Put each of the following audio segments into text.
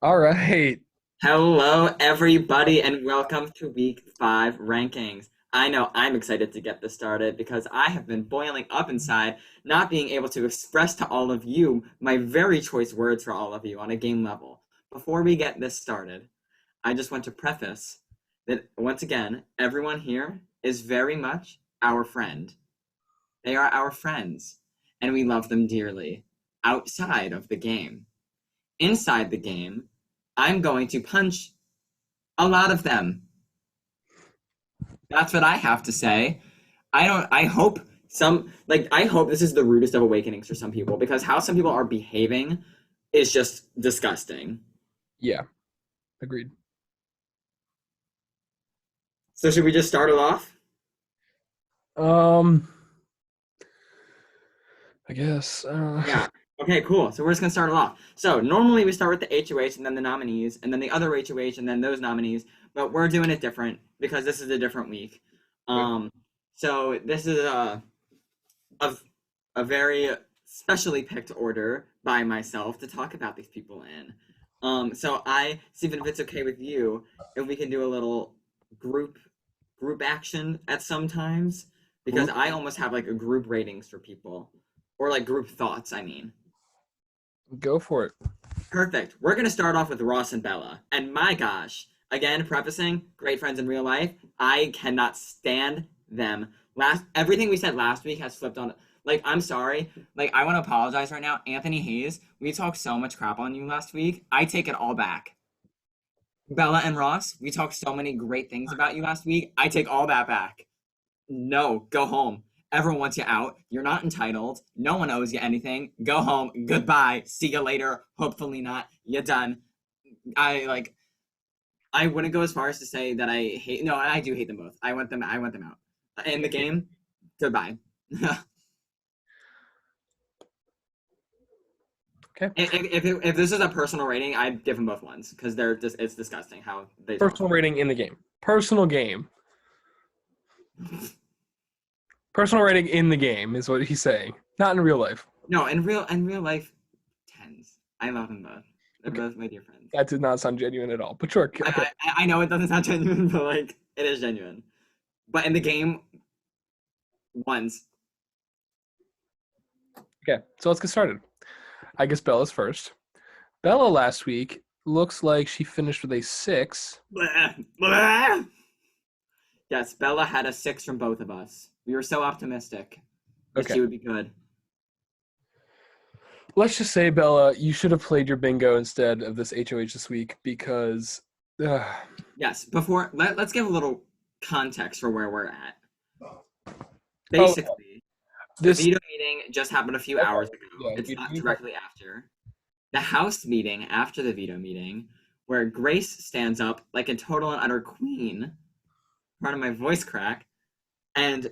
All right. Hello, everybody, and welcome to week 5 rankings. I know I'm excited to get this started because I have been boiling up inside, not being able to express to all of you my very choice words for all of you on a game level. Before we get this started, I just want to preface that once again, everyone here is very much our friend. They are our friends, and we love them dearly outside of the game. Inside the game, I'm going to punch a lot of them. That's what I have to say. I hope I hope this is the rudest of awakenings for some people because how some people are behaving is just disgusting. Yeah, agreed. So should we just start it off? Um, I guess. Yeah. Okay, cool. So we're just gonna start it off. So normally we start with the HOH and then the nominees and then the other HOH and then those nominees, but we're doing it different because this is a different week. Um, so this is a a very specially picked order by myself to talk about these people in. So Stephen, if it's okay with you, if we can do a little group group action at some times, because I almost have like a group ratings for people, or like group thoughts, I mean. Go for it. Perfect. We're gonna start off with Ross and Bella. And my gosh, again, prefacing, great friends in real life. I cannot stand them. Everything we said last week has flipped on. Like, I'm sorry. Like, I want to apologize right now. Anthony Hayes, we talked so much crap on you last week. I take it all back. Bella and Ross, we talked so many great things about you last week. I take all that back. No, go home. Everyone wants you out. You're not entitled. No one owes you anything. Go home. Goodbye. See you later. Hopefully not. You're done. I like. I wouldn't go as far as to say that I hate. No, I do hate them both. I want them. I want them out. In the game. Goodbye. Okay. If this is a personal rating, I'd give them both ones because they're just it's disgusting how they talk. Personal rating in the game. Personal game. Personal rating in the game is what he's saying. Not in real life. No, in real life, tens. I love them both. They're Okay. both my dear friends. That did not sound genuine at all. But sure. Okay. I know it doesn't sound genuine, but like it is genuine. But in the game, ones. Okay. So let's get started. I guess Bella's first. Bella last week looks like she finished with a 6. Blah, blah. Yes, Bella had a 6 from both of us. We were so optimistic that Okay. she would be good. Let's just say, Bella, you should have played your bingo instead of this HOH this week because uh, Yes, let's give a little context for where we're at. oh, Basically, the this veto meeting just happened a few okay, hours ago. yeah, It's not you directly after. The House meeting after the veto meeting, where Grace stands up like a total and utter queen, part of my voice crack, and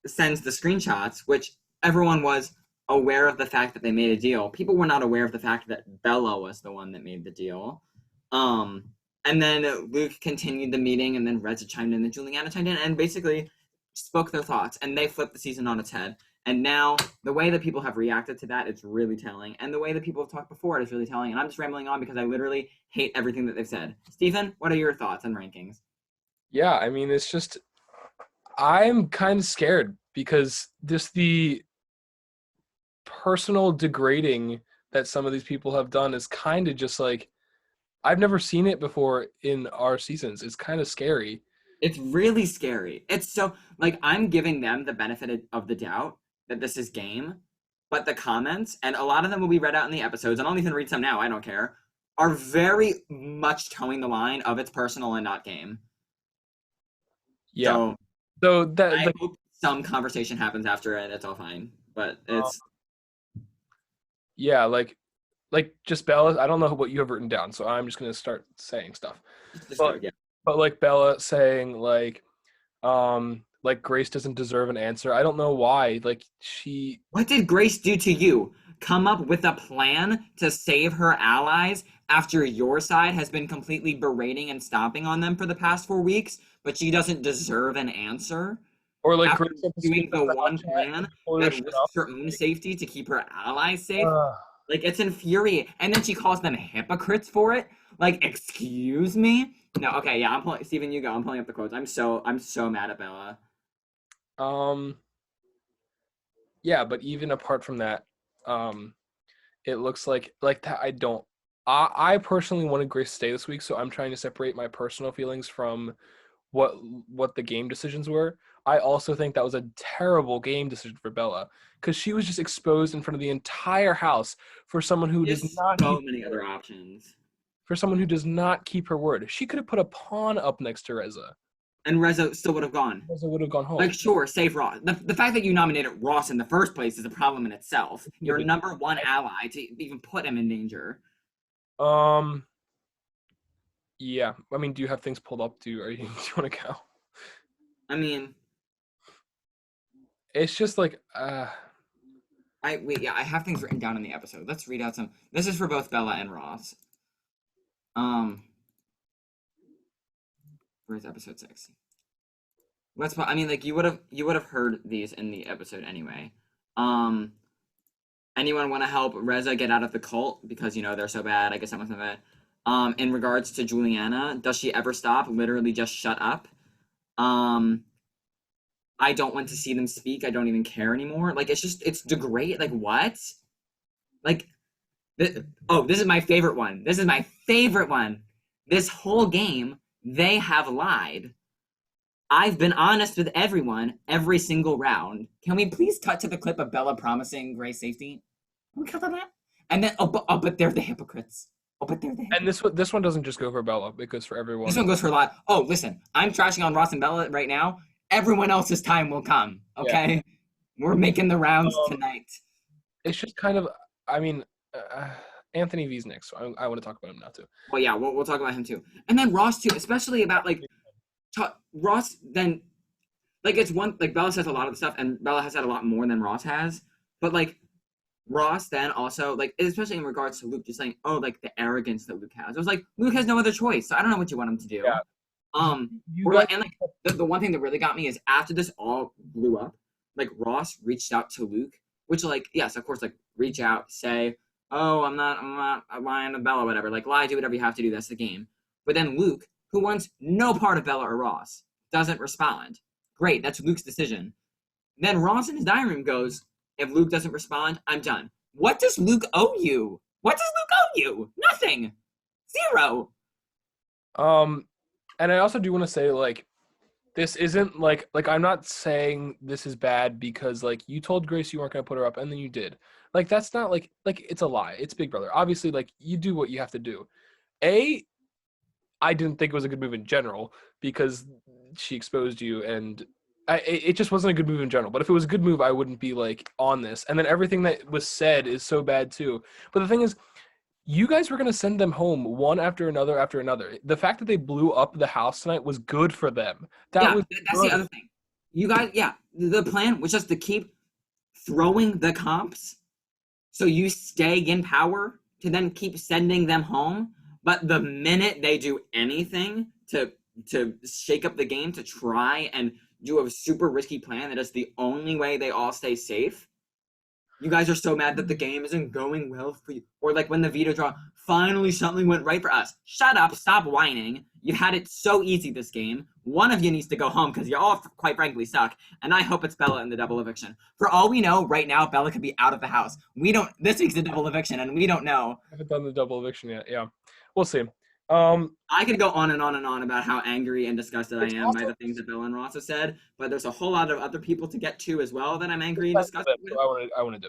sends the screenshots, which everyone was aware of the fact that they made a deal. People were not aware of the fact that Bella was the one that made the deal. Um, and then Luke continued the meeting, and then Reza chimed in, and Juliana chimed in, and basically spoke their thoughts, and they flipped the season on its head. And now the way that people have reacted to that, it's really telling. And the way that people have talked before it is really telling. And I'm just rambling on because I literally hate everything that they've said. Stephen, what are your thoughts on rankings? yeah, I mean, it's just I'm kind of scared because just the personal degrading that some of these people have done is kind of just like I've never seen it before in our seasons. It's kind of scary. It's really scary. It's so like I'm giving them the benefit of the doubt that this is game, but the comments, and a lot of them will be read out in the episodes, and I'll even read some now, I don't care, are very much towing the line of it's personal and not game. Yeah. So So that I like hope some conversation happens after it, it's all fine. But uh, it's yeah, like just Bella. I don't know what you have written down, so I'm just gonna start saying stuff. just But go, yeah. but like Bella saying like Grace doesn't deserve an answer. I don't know why. Like she What did Grace do to you? Come up with a plan to save her allies after your side has been completely berating and stomping on them for the past 4 weeks, but she doesn't deserve an answer? or like After Grace had to doing speak up the in our one chat and plan told her to that shut up. risks her own Like, safety to keep her allies safe? uh, Like, it's infuriating. And then she calls them hypocrites for it. Like, excuse me? No, okay, yeah, I'm pulling. Steven, you go. I'm pulling up the quotes. I'm so mad at Bella. Um, yeah, but even apart from that, it looks like that. I personally wanted Grace to stay this week, so I'm trying to separate my personal feelings from what the game decisions were. I also think that was a terrible game decision for Bella because she was just exposed in front of the entire house for someone who does There's not so keep many other options. for someone who does not keep her word. She could have put a pawn up next to Reza. And Reza still would have gone. Reza would have gone Like, home. sure, save Ross. The fact that you nominated Ross in the first place is a problem in itself. Your number one ally to even put him in danger. Um. Yeah. I mean, do you have things pulled up? Do you want to go? I mean, It's just like I have things written down in the episode. Let's read out some. This is for both Bella and Ross. Where's episode 6? I mean, like, you would have heard these in the episode anyway. Anyone want to help Reza get out of the cult because they're so bad? I guess that wasn't bad. In regards to Juliana, does she ever stop? Literally just shut up. I don't want to see them speak. I don't even care anymore. Like, it's degrade. Like, what? Like, this is my favorite one. This is my favorite one. This whole game, they have lied. I've been honest with everyone every single round. Can we please cut to the clip of Bella promising Grace safety? Can we cut on that? And then, but they're the hypocrites. Oh, but they're the hypocrites. and this one doesn't just go for Bella. It goes for everyone. This one goes for a lot. Oh, listen, I'm trashing on Ross and Bella right now. Everyone else's time will come. Okay, yeah. We're making the rounds tonight. It's just kind of. I mean, Anthony V's next. So I want to talk about him now too. Well, yeah, we'll talk about him too, and then Ross too, especially about like Ross. Then, like, it's one like Bella says a lot of the stuff, and Bella has said a lot more than Ross has. But like Ross, then also like, especially in regards to Luke, just saying, oh, like the arrogance that Luke has. I was like, Luke has no other choice, so I don't know what you want him to do. Yeah. And like the one thing that really got me is after this all blew up, like Ross reached out to Luke, which, like, yes, of course, like, reach out, say, oh, I'm not lying to Bella, whatever. Like, lie, do whatever you have to do. That's the game. But then Luke, who wants no part of Bella or Ross, doesn't respond. Great, that's Luke's decision. Then Ross in his dining room goes, if Luke doesn't respond, I'm done. What does Luke owe you? What does Luke owe you? Nothing. Zero. And I also do want to say, like, this isn't like I'm not saying this is bad because, like, you told Grace you weren't going to put her up and then you did. Like, that's not like it's a lie. It's Big Brother. Obviously, like, you do what you have to do. I didn't think it was a good move in general because she exposed you, and it just wasn't a good move in general. But if it was a good move, I wouldn't be, like, on this. And then everything that was said is so bad too. But the thing is, you guys were going to send them home one after another after another. The fact that they blew up the house tonight was good for them. That's the other thing. You guys, the plan was just to keep throwing the comps so you stay in power to then keep sending them home. But the minute they do anything to shake up the game, to try and do a super risky plan that is the only way they all stay safe, you guys are so mad that the game isn't going well for you. Or like when the veto draw, finally something went right for us. Shut up, stop whining. You had it so easy this game. One of you needs to go home because you all, quite frankly, suck. And I hope it's Bella in the double eviction. For all we know, right now, Bella could be out of the house. This week's a double eviction, and we don't know. I haven't done the double eviction yet, yeah. We'll see. I could go on and on and on about how angry and disgusted I am by the things that Bella and Ross have said, but there's a whole lot of other people to get to as well that I'm angry and disgusted with. I want to do.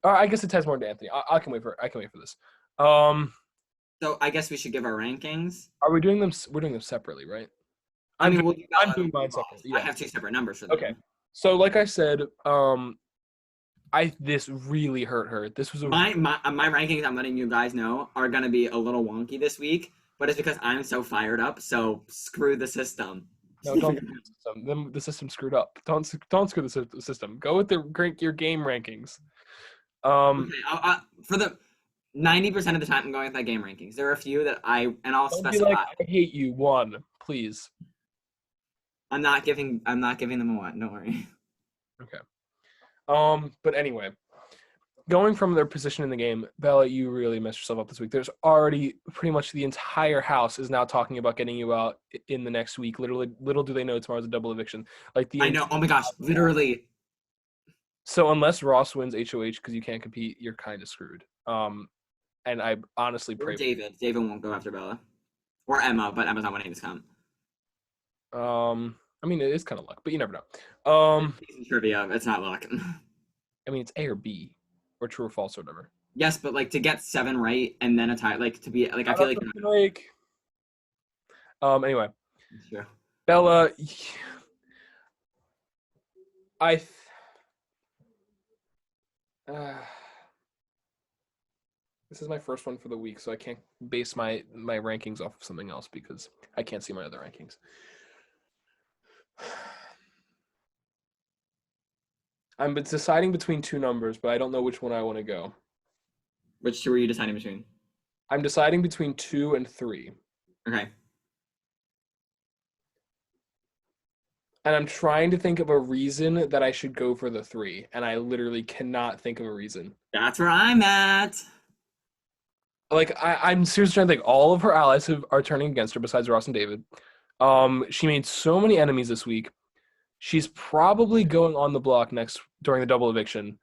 I guess it ties more to Anthony. I can wait for this. So I guess we should give our rankings. Are we doing them? We're doing them separately, right? I'm doing mine separately. Yeah. I have two separate numbers for them. Okay. So like I said, this really hurt her. This was my rankings. I'm letting you guys know are gonna be a little wonky this week. But it's because I'm so fired up, so screw the system. No, don't screw the system. The system's screwed up. Don't screw the system. Go with your game rankings. Okay, for the 90% of the time, I'm going with my game rankings. There are a few that I'll specify. I hate you. One, please. I'm not giving them a one. Don't worry. Okay. But anyway, going from their position in the game, Bella, you really messed yourself up this week. There's already pretty much the entire house is now talking about getting you out in the next week. Literally, little do they know tomorrow's a double eviction. Like I know. Oh my gosh, literally. So unless Ross wins HOH because you can't compete, you're kind of screwed. And I honestly Or pray. David. David won't go after Bella. Or Emma, but Emma's not winning this comp. I mean, it is kind of luck, but you never know. Trivia, it's not luck. I mean, it's A or B, or true or false or whatever. Yes, but like to get 7 right and then a tie, like to be like I feel like. Anyway, Sure. Bella, this is my first one for the week, so I can't base my rankings off of something else because I can't see my other rankings. I'm deciding between two numbers, but I don't know which one I want to go. Which two were you deciding between? I'm deciding between 2 and 3. Okay. And I'm trying to think of a reason that I should go for the 3, and I literally cannot think of a reason. That's where I'm at. Like, I'm seriously trying to think. All of her allies are turning against her besides Ross and David. She made so many enemies this week. She's probably going on the block during the double eviction.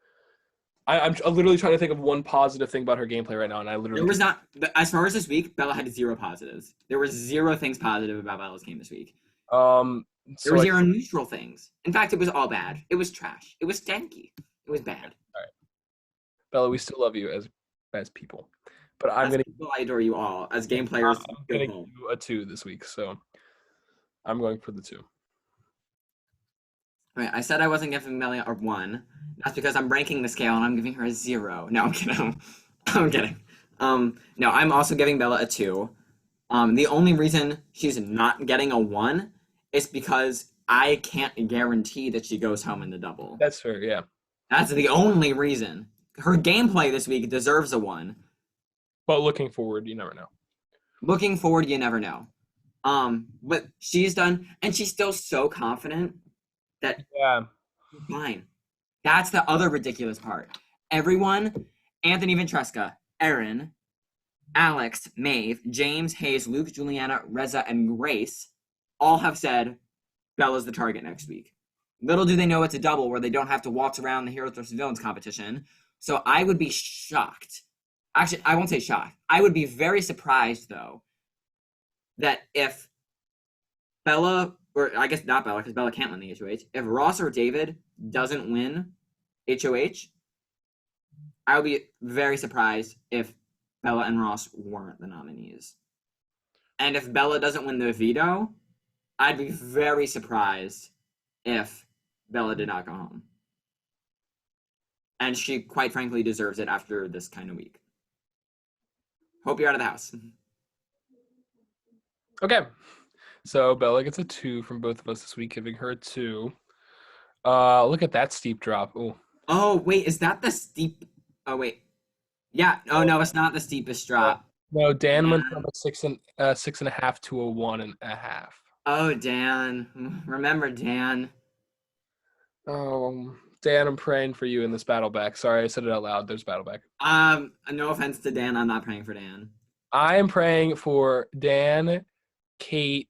I'm literally trying to think of one positive thing about her gameplay right now, and I literally there was not as far as this week. Bella had 0 positives. There were 0 things positive about Bella's game this week. There were 0 neutral things. In fact, it was all bad. It was trash. It was stanky. It was bad. All right, Bella, we still love you as people, but I adore you all as game players. I'm gonna give you a 2 this week, so I'm going for the 2. Right, I said I wasn't giving Bella a 1. That's because I'm ranking the scale and I'm giving her a 0. No, I'm kidding. I'm kidding. No, I'm also giving Bella a 2. The only reason she's not getting a 1 is because I can't guarantee that she goes home in the double. That's fair, yeah. That's the only reason. Her gameplay this week deserves a 1. But looking forward, you never know. Looking forward, you never know. But she's done, and she's still so confident that fine. That's the other ridiculous part. Everyone, Anthony Ventresca, Erin, Alex, Maeve, James, Hayes, Luke, Juliana, Reza, and Grace all have said Bella's the target next week. Little do they know it's a double where they don't have to waltz around the Heroes vs. Villains competition. So I would be shocked. Actually, I won't say shocked. I would be very surprised, though, that if Bella, or I guess not Bella, because Bella can't win the HOH, if Ross or David doesn't win HOH, I would be very surprised if Bella and Ross weren't the nominees. And if Bella doesn't win the veto, I'd be very surprised if Bella did not go home. And she, quite frankly, deserves it after this kind of week. Hope you're out of the house. Okay. So Bella gets a 2 from both of us this week, giving her a 2. Look at that steep drop. Ooh. Oh, wait, is that the steep? Oh, wait. Yeah. Oh, no, it's not the steepest drop. No, Dan went from a 6.5 to a 1.5. Oh, Dan. Remember Dan. Oh, Dan, I'm praying for you in this battle back. Sorry, I said it out loud. There's battle back. No offense to Dan. I'm not praying for Dan. I am praying for Dan, Kate,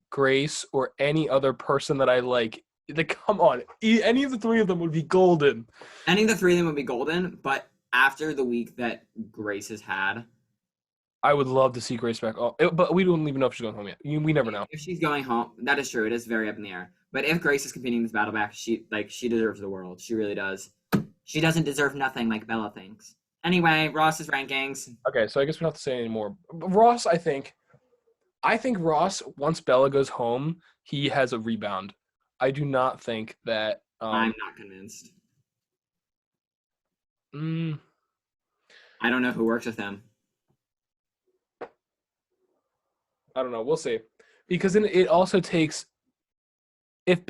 Grace, or any other person that I like. Come on. Any of the 3 of them would be golden. Any of the 3 of them would be golden, but after the week that Grace has had, I would love to see Grace back. But we don't even know if she's going home yet. We never know. If she's going home, that is true. It is very up in the air. But if Grace is competing in this battle back, she deserves the world. She really does. She doesn't deserve nothing like Bella thinks. Anyway, Ross's rankings. Okay, so I guess we don't have to say anymore. Ross, I think Ross, once Bella goes home, he has a rebound. I do not think that. I'm not convinced. I don't know who works with him. I don't know. We'll see. Because then it also takes if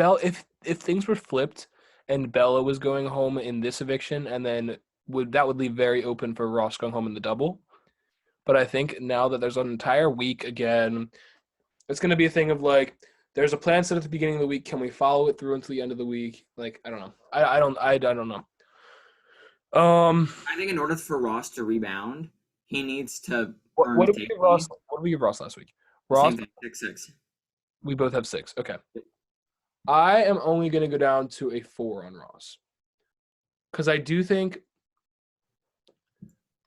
things were flipped and Bella was going home in this eviction, and then that would leave very open for Ross going home in the double. But I think now that there's an entire week again, it's going to be a thing of like, there's a plan set at the beginning of the week. Can we follow it through until the end of the week? Like, I don't know. I don't know. I think in order for Ross to rebound, he needs to what earn did we give Ross? safety. What did we give Ross last week? Ross, Same thing, 6-6. we both have 6. Okay. I am only going to go down to a 4 on Ross because I do think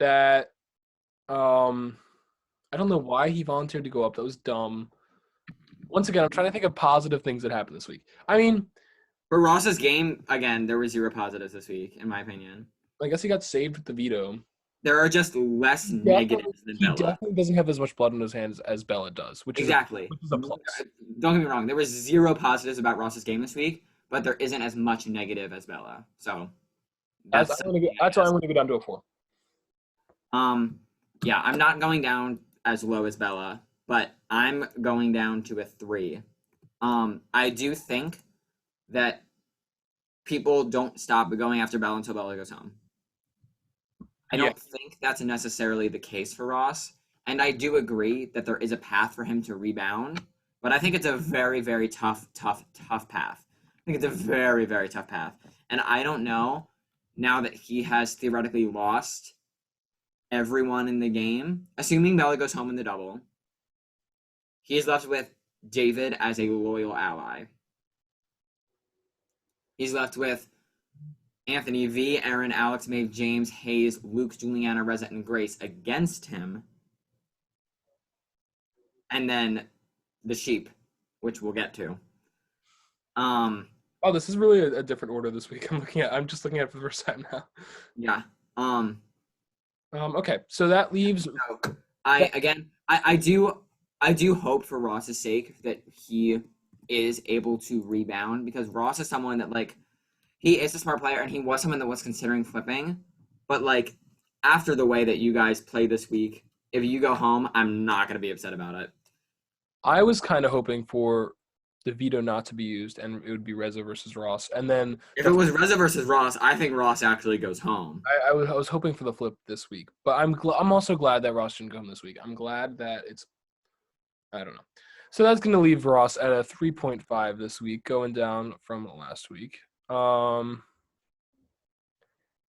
that I don't know why he volunteered to go up. That was dumb. Once again, I'm trying to think of positive things that happened this week. I mean, For Ross's game, again, there were 0 positives this week, in my opinion. I guess he got saved with the veto. There are just less negatives than He Bella. definitely doesn't have as much blood in his hands as Bella does, which Exactly. is a plus. Don't get me wrong. There was 0 positives about Ross's game this week, but there isn't as much negative as Bella. So That's why I'm going to go down to a 4. Yeah, I'm not going down as low as Bella, but I'm going down to a 3. I do think that people don't stop going after Bella until Bella goes home. I don't think that's necessarily the case for Ross, and I do agree that there is a path for him to rebound, but I think it's a very, very tough path. I think it's a very, very tough path, and I don't know, now that he has theoretically lost everyone in the game, assuming Bella goes home in the double, he's left with David as a loyal ally. He's left with Anthony V, Aaron, Alex, Maeve, James, Hayes, Luke, Juliana, Reza, and Grace against him. And then the sheep, which we'll get to. Oh, this is really a different order this week. I'm just looking at it for the first time now. Yeah. Okay, so that leaves. So I do hope for Ross's sake that he is able to rebound, because Ross is someone that, like, he is a smart player and he was someone that was considering flipping, but like after the way that you guys played this week, if you go home, I'm not gonna be upset about it. I was kind of hoping for the veto not to be used, and it would be Reza versus Ross. And then If it was Reza versus Ross, I think Ross actually goes home. I was hoping for the flip this week, but I'm also glad that Ross didn't go home this week. I'm glad that I don't know. So that's going to leave Ross at a 3.5 this week, going down from last week.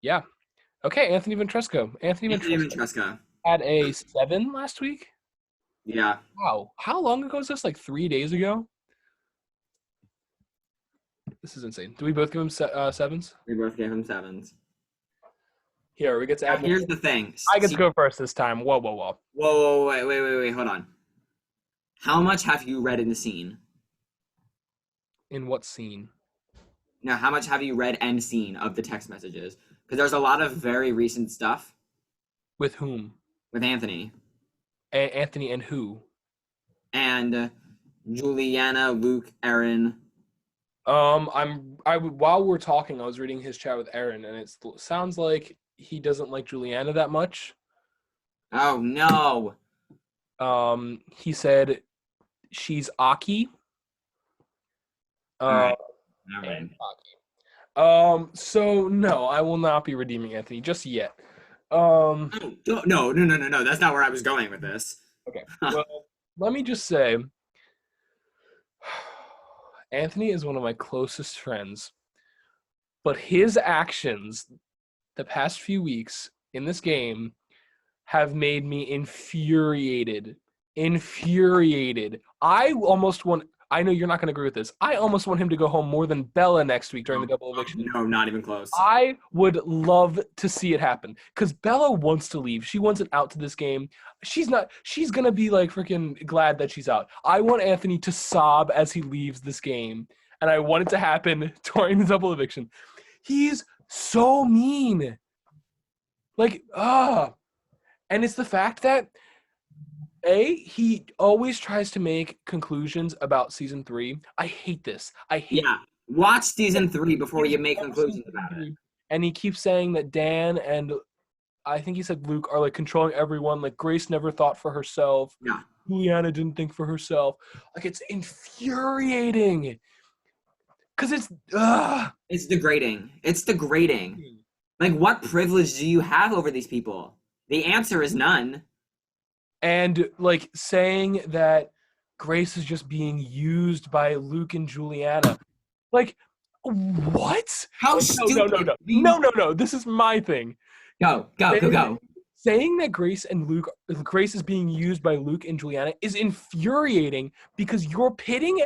Yeah. Okay, Anthony Ventresco. Anthony Ventresca had a 7 last week. Yeah. Wow. How long ago was this? Like 3 days ago? This is insane. Do we both give him 7s? We both gave him 7s. Here, we get to add. Here's the thing. I get to go first this time. Whoa. Whoa, wait, hold on. How much have you read in the scene? In what scene? Now, how much have you read and seen of the text messages? Because there's a lot of very recent stuff. With whom? With Anthony. Anthony and who? And Juliana, Luke, Aaron. While we're talking, I was reading his chat with Aaron, and it sounds like he doesn't like Juliana that much. Oh no. He said she's Aki. All right. So no, I will not be redeeming Anthony just yet. No. That's not where I was going with this. Okay. Well, let me just say, Anthony is one of my closest friends, but his actions the past few weeks in this game have made me infuriated. I know you're not going to agree with this. I almost want him to go home more than Bella next week during the double eviction. No, not even close. I would love to see it happen because Bella wants to leave. She wants it out to this game. She's going to be like freaking glad that she's out. I want Anthony to sob as he leaves this game, and I want it to happen during the double eviction. He's so mean. And it's the fact that he always tries to make conclusions about season 3. I hate this. Watch season 3 before you make conclusions about it. And he keeps saying that Dan and I think he said Luke are like controlling everyone. Like Grace never thought for herself. Yeah. Juliana didn't think for herself. Like it's infuriating. Cause it's degrading. Like what privilege do you have over these people? The answer is none. And like saying that Grace is just being used by Luke and Juliana. Like What? How No, stupid. no. This is my thing. Go. Saying that Grace is being used by Luke and Juliana is infuriating because you're pitting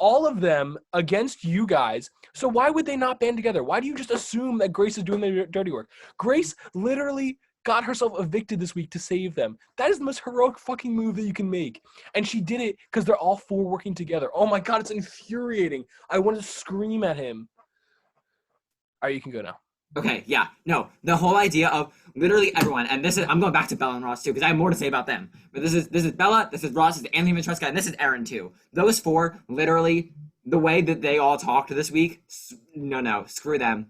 all of them against you guys. So why would they not band together? Why do you just assume that Grace is doing the dirty work? Grace literally got herself evicted this week to save them. That is the most heroic fucking move that you can make. And she did it because they're all four working together. Oh my God, it's infuriating. I want to scream at him. All right, you can go now. Okay, yeah, no, the whole idea of literally everyone, and this is, I'm going back to Bella and Ross too, because I have more to say about them. But this is Bella, this is Ross, this is Anthony Ventresca, and this is Aaron too. Those four, literally, the way that they all talked this week, no, screw them.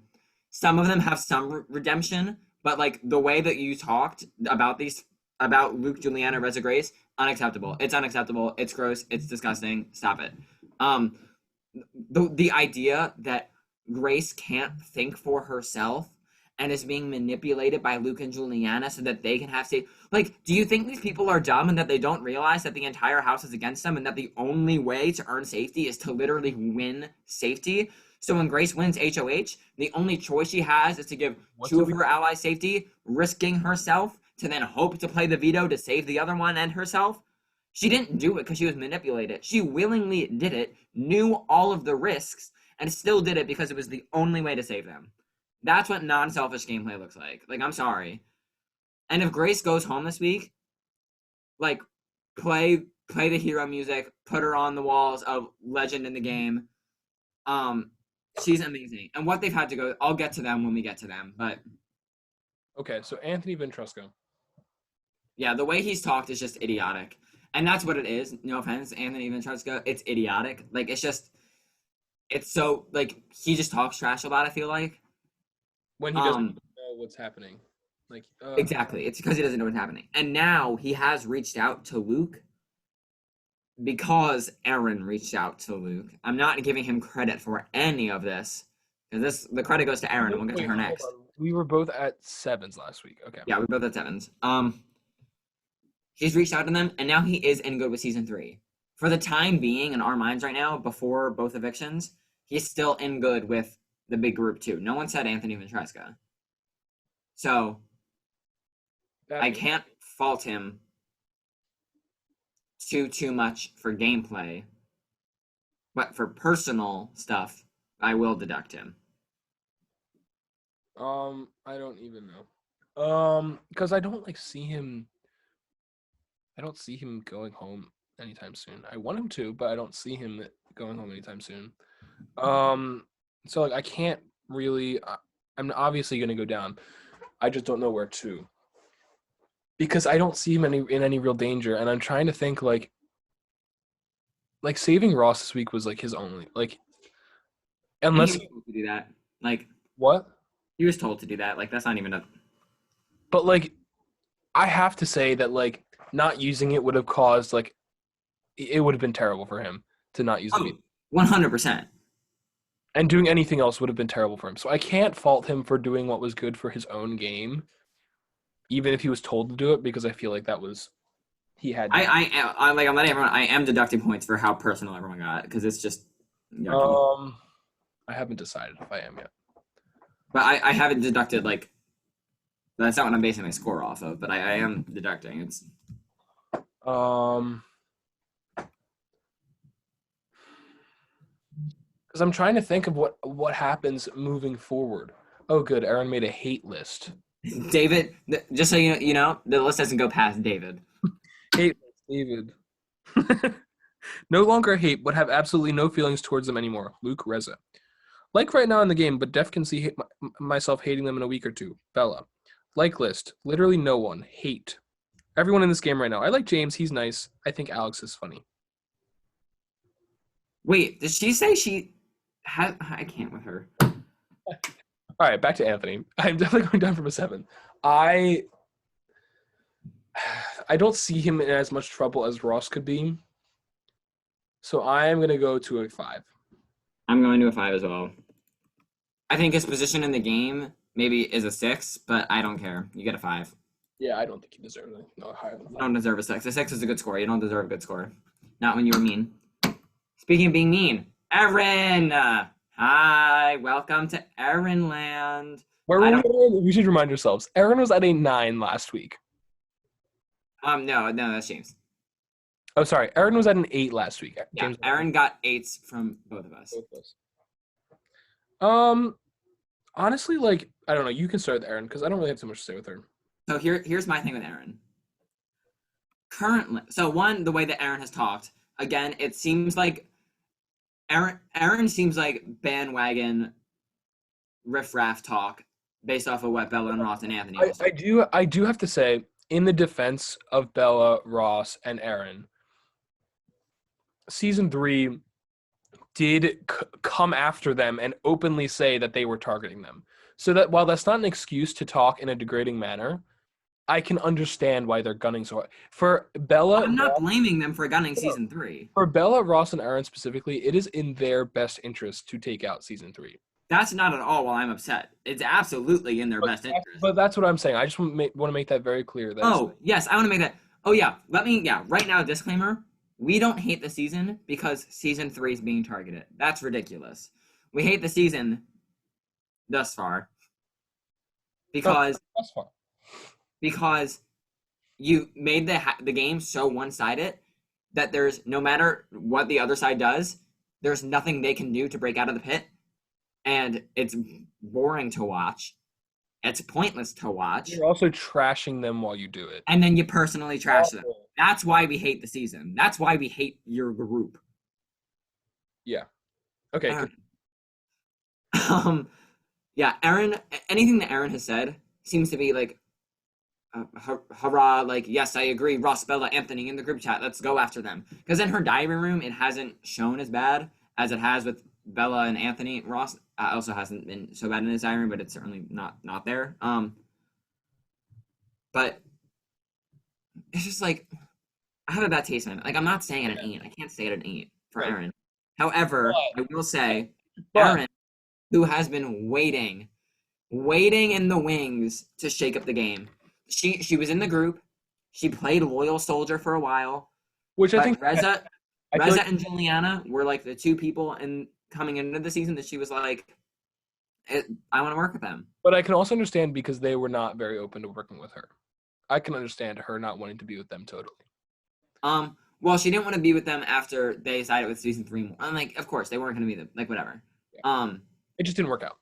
Some of them have some redemption, but like the way that you talked about Luke, Juliana, Reza Grace, unacceptable. It's unacceptable. It's gross. It's disgusting. Stop it. The idea that Grace can't think for herself and is being manipulated by Luke and Juliana so that they can have safety. Like, do you think these people are dumb and that they don't realize that the entire house is against them and that the only way to earn safety is to literally win safety? So when Grace wins HOH, the only choice she has is to give two of her allies safety, risking herself to then hope to play the veto to save the other one and herself. She didn't do it because she was manipulated. She willingly did it, knew all of the risks, and still did it because it was the only way to save them. That's what non-selfish gameplay looks like. Like, I'm sorry. And if Grace goes home this week, like, play the hero music, put her on the walls of legend in the game. She's amazing. And what they've had to go, I'll get to them when we get to them, but... Okay, so Anthony Ventresca. Yeah, the way he's talked is just idiotic. And that's what it is. No offense, Anthony Ventresca. It's idiotic. Like, it's just... It's so, like, he just talks trash a lot, I feel like. When he doesn't know what's happening. Like Exactly. It's because he doesn't know what's happening. And now he has reached out to Luke because Aaron reached out to Luke. I'm not giving him credit for any of this. Because the credit goes to Aaron, and we'll get to her next. We were both at 7s last week. Okay. Yeah, we were both at 7s. He's reached out to them, and now he is in good with season 3. For the time being, in our minds right now, before both evictions, he's still in good with the big group too. No one said Anthony Ventresca. So, I can't fault him too much for gameplay. But for personal stuff, I will deduct him. I don't even know. Because I don't see him going home anytime soon. I want him to, but I don't see him going home anytime soon. So I can't really. I'm obviously going to go down. I just don't know where to. Because I don't see him in any real danger, and I'm trying to think like saving Ross this week was his only unless he was told to do that. What? He was told to do that. That's not even a. But I have to say that not using it would have caused it would have been terrible for him to not use it. 100%. And doing anything else would have been terrible for him. So I can't fault him for doing what was good for his own game, even if he was told to do it, because I feel like that was he had. I'm letting everyone. I am deducting points for how personal everyone got because it's just. I haven't decided if I am yet. But I haven't deducted that's not what I'm basing my score off of. But I am deducting. It's. Because I'm trying to think of what happens moving forward. Oh, good. Aaron made a hate list. David, just so you know, the list doesn't go past David. Hate list, David. No longer hate, but have absolutely no feelings towards them anymore. Luke Reza. Like right now in the game, but def can see myself hating them in a week or two. Bella. Like list. Literally no one. Hate. Everyone in this game right now. I like James. He's nice. I think Alex is funny. Wait, did she say she... I can't with her. All right, back to Anthony. I'm definitely going down from a 7. I don't see him in as much trouble as Ross could be. So I am going to go to a 5. I'm going to a 5 as well. I think his position in the game maybe is a 6, but I don't care. You get a 5. Yeah, I don't think he deserves it. No, higher than 5. You don't deserve a 6. A 6 is a good score. You don't deserve a good score. Not when you were mean. Speaking of being mean, Aaron! Hi, welcome to Erin Land. Where I were we? don't. We should remind ourselves. Aaron was at a 9 last week. No, that's James. Oh, sorry. Aaron was at an 8 last week. Yeah, James. Erin got 8s from both of us. Both of us. Um, honestly, like I don't know. You can start with Aaron because I don't really have too much to say with her. So here's my thing with Erin. Currently, so one, the way that Erin has talked, again, it seems like Erin seems like bandwagon riffraff talk based off of what Bella and Ross and Anthony I, also. I do have to say, in the defense of Bella, Ross, and Aaron, season 3 did come after them and openly say that they were targeting them. So that while that's not an excuse to talk in a degrading manner, I can understand why they're gunning so hard. For Bella, I'm not blaming them for gunning season 3. for Bella, Ross, and Aaron specifically, it is in their best interest to take out season 3. That's not at all why I'm upset. It's absolutely in their best interest. But that's what I'm saying. I just want to make that very clear. Oh, yes, I want to make that. Oh, yeah. Right now, disclaimer. We don't hate the season because season 3 is being targeted. That's ridiculous. We hate the season thus far because you made the game so one-sided that there's no matter what the other side does, there's nothing they can do to break out of the pit, and it's boring to watch. It's pointless to watch. You're also trashing them while you do it. And then you personally trash them. That's why we hate the season. That's why we hate your group. Yeah. Okay. Yeah, Erin, anything that Erin has said seems to be like, hurrah, like, yes, I agree, Ross, Bella, Anthony in the group chat, let's go after them. Because in her diary room, it hasn't shown as bad as it has with Bella and Anthony. Ross also hasn't been so bad in his diary room, but it's certainly not there. But it's just like, I have a bad taste in it. Like, I'm not saying it an 8. I can't say it an 8 for Erin. However, I will say, Erin, who has been waiting in the wings to shake up the game. She was in the group. She played Loyal Soldier for a while. Which I think Reza and Juliana were like the two people coming into the season that she was like, I want to work with them. But I can also understand because they were not very open to working with her. I can understand her not wanting to be with them totally. Well, she didn't want to be with them after they decided with season 3 more. I'm like, of course, they weren't going to be them. Like, whatever. Yeah. It just didn't work out.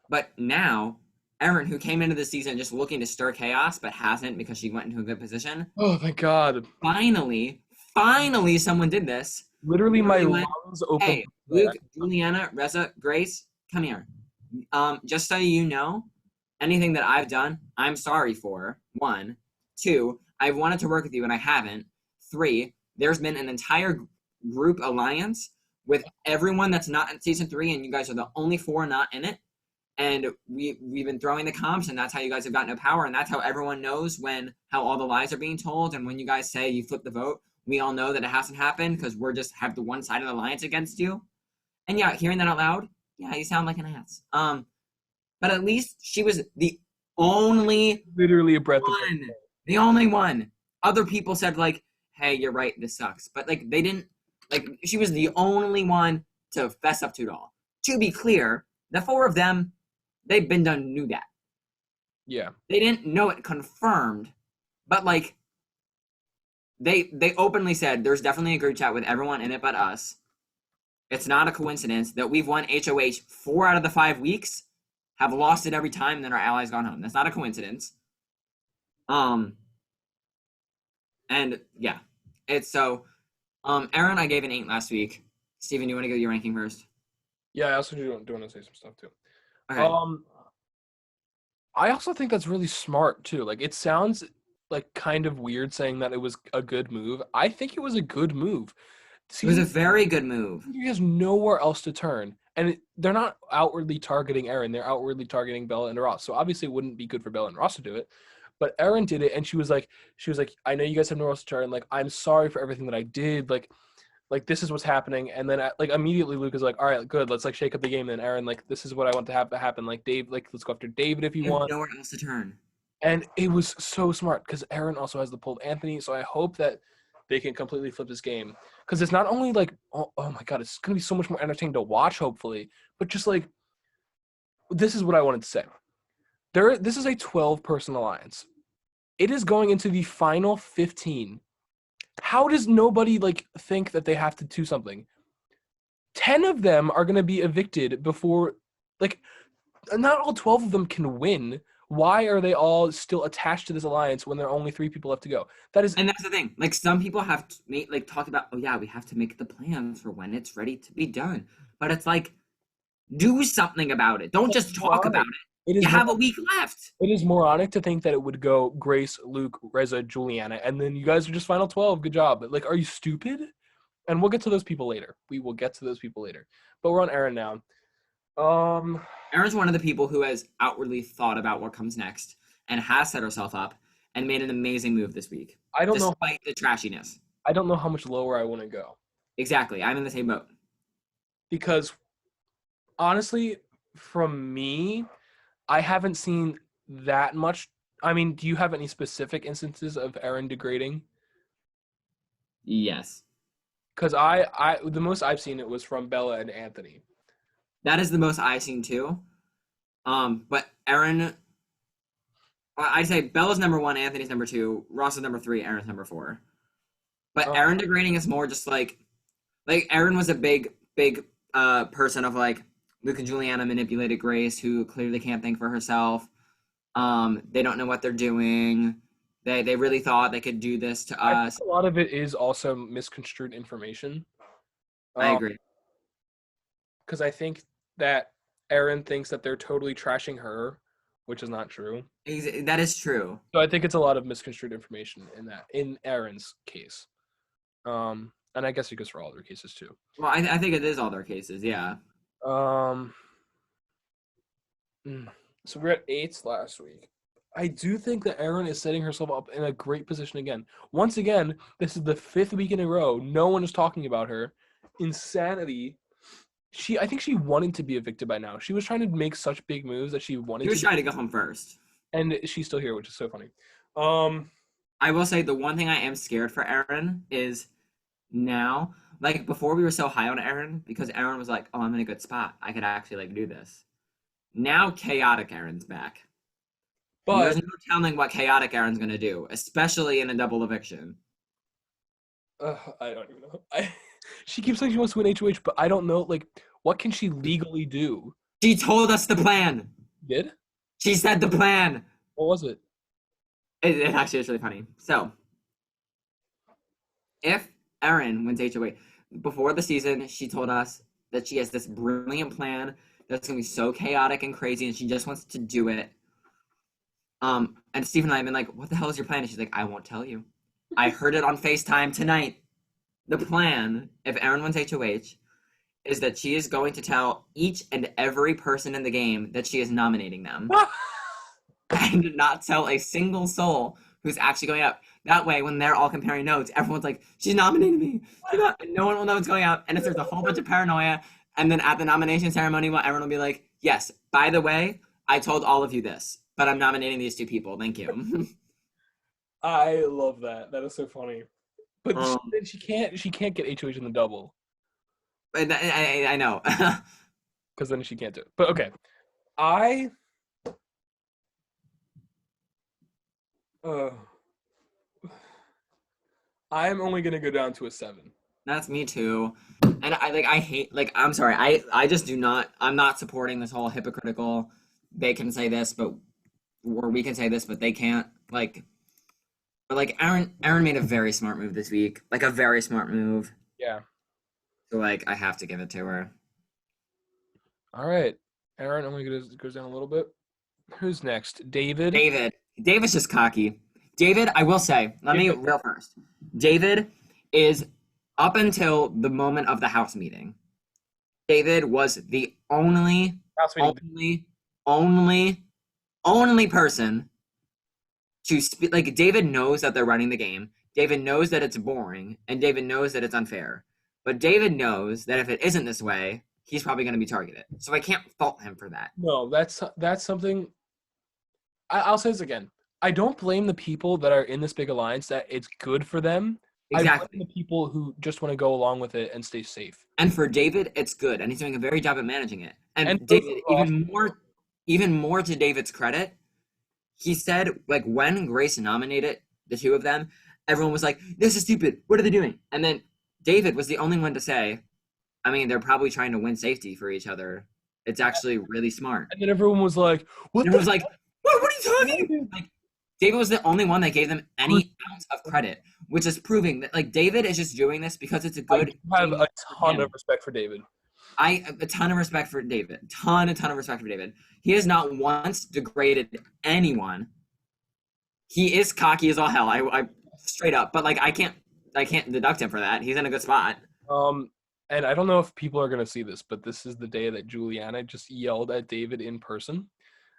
But now, Erin, who came into the season just looking to stir chaos, but hasn't because she went into a good position. Oh, thank God. Finally, someone did this. Literally my lungs open. Hey, Luke, Juliana, Reza, Grace, come here. Just so you know, anything that I've done, I'm sorry for. 1. 2, I've wanted to work with you and I haven't. 3, there's been an entire group alliance with everyone that's not in season 3, and you guys are the only 4 not in it. And we've been throwing the comps, and that's how you guys have gotten no power, and that's how everyone knows how all the lies are being told. And when you guys say you flip the vote, we all know that it hasn't happened because we're just have the one side of the alliance against you. And yeah, hearing that out loud, yeah, you sound like an ass. But at least she was the only literally a breath one. The only one. Other people said like, "Hey, you're right, this sucks," but like they didn't. Like she was the only one to fess up to it all. To be clear, the 4 of them, they've been done knew that. Yeah. They didn't know it confirmed, but like they openly said there's definitely a group chat with everyone in it but us. It's not a coincidence that we've won HOH 4 out of the 5 weeks, have lost it every time, and then our allies gone home. That's not a coincidence. And yeah, it's so. Aaron, I gave an 8 last week. Steven, you want to go your ranking first? Yeah, I also do want to say some stuff too. Okay. I also think that's really smart too. Like it sounds like kind of weird saying that it was a good move. I think it was a good move. It was a very good move. He has nowhere else to turn. And they're not outwardly targeting Aaron. They're outwardly targeting Bella and Ross. So obviously it wouldn't be good for Bella and Ross to do it. But Aaron did it, and she was like, I know you guys have nowhere else to turn. Like, I'm sorry for everything that I did. Like this is what's happening. And then like immediately Luke is like, all right, good. Let's like shake up the game. And then Aaron, like, this is what I want to have to happen. Like Dave, like let's go after David if you want. Nowhere else to turn. And it was so smart because Aaron also has the pull of Anthony. So I hope that they can completely flip this game. Because it's not only like, oh my God, it's going to be so much more entertaining to watch, hopefully, but just like, this is what I wanted to say. This is a 12-person alliance. It is going into the final 15. How does nobody like think that they have to do something? 10 of them are going to be evicted before, like, not all 12 of them can win. Why are they all still attached to this alliance when there are only 3 people left to go? That is, And that's the thing. Like some people have talked about, oh yeah, we have to make the plans for when it's ready to be done. But it's like, do something about it. Don't just talk about it. You have a week left. It is moronic to think that it would go Grace, Luke, Reza, Juliana, and then you guys are just final 12. Good job. But like, are you stupid? And we'll get to those people later. We will get to those people later. But we're on Erin now. Erin's one of the people who has outwardly thought about what comes next and has set herself up and made an amazing move this week. I don't know. Despite the trashiness. I don't know how much lower I want to go. Exactly. I'm in the same boat. Because honestly, from me, I haven't seen that much. I mean, do you have any specific instances of Erin degrading? Yes. Because I the most I've seen it was from Bella and Anthony. That is the most I've seen too. But Erin, I'd say Bella's number 1, Anthony's number 2, Ross is number 3, Erin's number 4. But Erin degrading is more just like Erin was a big person of like Luke and Juliana manipulated Grace, who clearly can't think for herself. They don't know what they're doing. They really thought they could do this to us. A lot of it is also misconstrued information. I agree. Because I think that Erin thinks that they're totally trashing her, which is not true. That is true. So I think it's a lot of misconstrued information in Erin's case. And I guess it goes for all their cases too. Well, I think it is all their cases, yeah. So we're at 8 last week. I do think that Erin is setting herself up in a great position again. Once again, this is the 5th week in a row. No one is talking about her. Insanity. I think she wanted to be evicted by now. She was trying to make such big moves that she wanted to. She was trying to go home first. And she's still here, which is so funny. I will say the one thing I am scared for Erin is now, like before we were so high on Erin because Erin was like, oh, I'm in a good spot. I could actually like do this. Now chaotic Erin's back. But there's no telling what chaotic Erin's going to do, especially in a double eviction. I don't even know. She keeps saying she wants to win HOH, but I don't know, like, what can she legally do? She told us the plan. Did? She said the plan. What was it? It actually is really funny. So, if Erin wins HOH, before the season, she told us that she has this brilliant plan that's going to be so chaotic and crazy, and she just wants to do it. And Steve and I have been like, what the hell is your plan? And she's like, I won't tell you. I heard it on FaceTime tonight. The plan, if Erin wins HOH, is that she is going to tell each and every person in the game that she is nominating them. And not tell a single soul who's actually going up. That way, when they're all comparing notes, everyone's like, she's nominating me. No one will know what's going up. And if there's a whole bunch of paranoia, and then at the nomination ceremony, everyone will be like, yes, by the way, I told all of you this, but I'm nominating these 2 people. Thank you. I love that. That is so funny. But she can't get HOH in the double. I know. Because then she can't do it. But okay. I am only gonna go down to a 7. That's me too. And I hate, I'm sorry, I'm not supporting this whole hypocritical, they can say this, or we can say this, but they can't, but Erin made a very smart move this week. A very smart move. Yeah. So I have to give it to her. All right. Erin only goes down a little bit. Who's next? David? David's just cocky. David, I will say, let me real first. David is, up until the moment of the house meeting, David was the only person to speak. David knows that they're running the game. David knows that it's boring, and David knows that it's unfair. But David knows that if it isn't this way, he's probably going to be targeted. So I can't fault him for that. No, that's something. I'll say this again. I don't blame the people that are in this big alliance that it's good for them I blame Exactly. the people who just want to go along with it and stay safe. And for David, it's good, and he's doing a very job at managing it. And And so for David, Ross, even more to David's credit, he said like when Grace nominated the two of them, everyone was like, "This is stupid. What are they doing?" And then David was the only one to say, "I mean, they're probably trying to win safety for each other. It's actually really smart." and then everyone was like, And "What everyone the was like, what are you talking about? Like, David was the only one that gave them any ounce of credit, which is proving that like David is just doing this because it's a I do good have thing a for ton him. of respect for David." I a ton of respect for David. A ton of respect for David. He has not once degraded anyone. He is cocky as all hell. I straight up, but like I can't deduct him for that. He's in a good spot. Um, and I don't know if people are gonna see this, but this is the day that Juliana just yelled at David in person.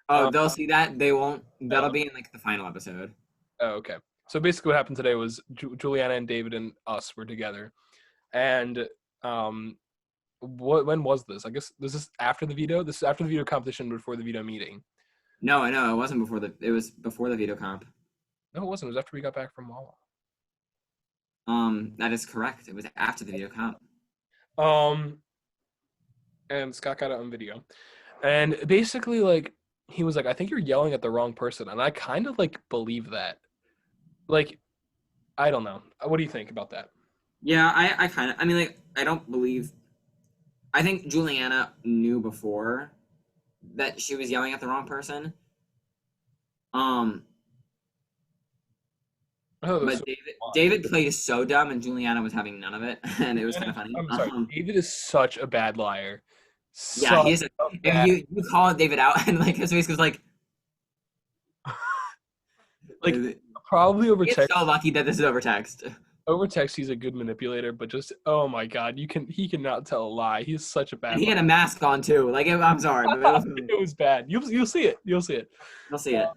Oh, Um, they'll see that. They won't. That'll be in like the final episode. oh, okay. So basically, what happened today was Juliana and David and us were together, and um, when was this? I guess this is after the veto. This is after the veto competition, before the veto meeting. No, I know it wasn't before the. It was before the veto comp. No, it wasn't. It was after we got back from Wawa. That is correct. It was after the veto comp. Um, and Scott got it on video, and basically, like, he was like, "I think you're yelling at the wrong person," and I kind of like believe that. Like, I don't know. What do you think about that? Yeah, I kind of. I mean, like, I don't believe. I think Juliana knew before that she was yelling at the wrong person. Um, Oh, that was but so David played so dumb, and Juliana was having none of it, and it was kind fun. of funny. I'm sorry. David is such a bad liar. Yeah, Such he is. a If bad. you call David out, and like his face was like, Like, he's probably over text. so lucky that this is over text. Over text, he's a good manipulator, but just oh my god, he cannot tell a lie. He's such a And bad he liar. had a mask on too. Like, I'm sorry, but It was bad. You'll see it. You'll see it. you'll see it.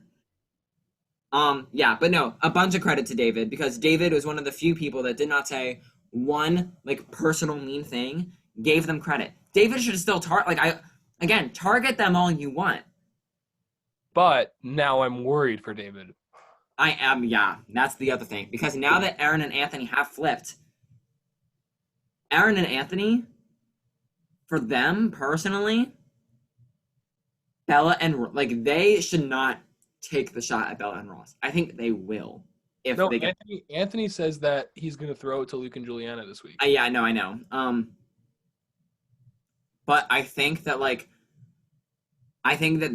Yeah, but no, a bunch of credit to David because David was one of the few people that did not say one like personal mean thing. Gave them credit. David should still target them all you want. But now I'm worried for David. I am, yeah, that's the other thing because now that Aaron and Anthony have flipped, Aaron and Anthony, for them personally, Bella and like they should not take the shot at Bella and Ross. I think they will if No, they get. Anthony says that he's gonna throw it to Luke and Juliana this week. Yeah, I know. But I think that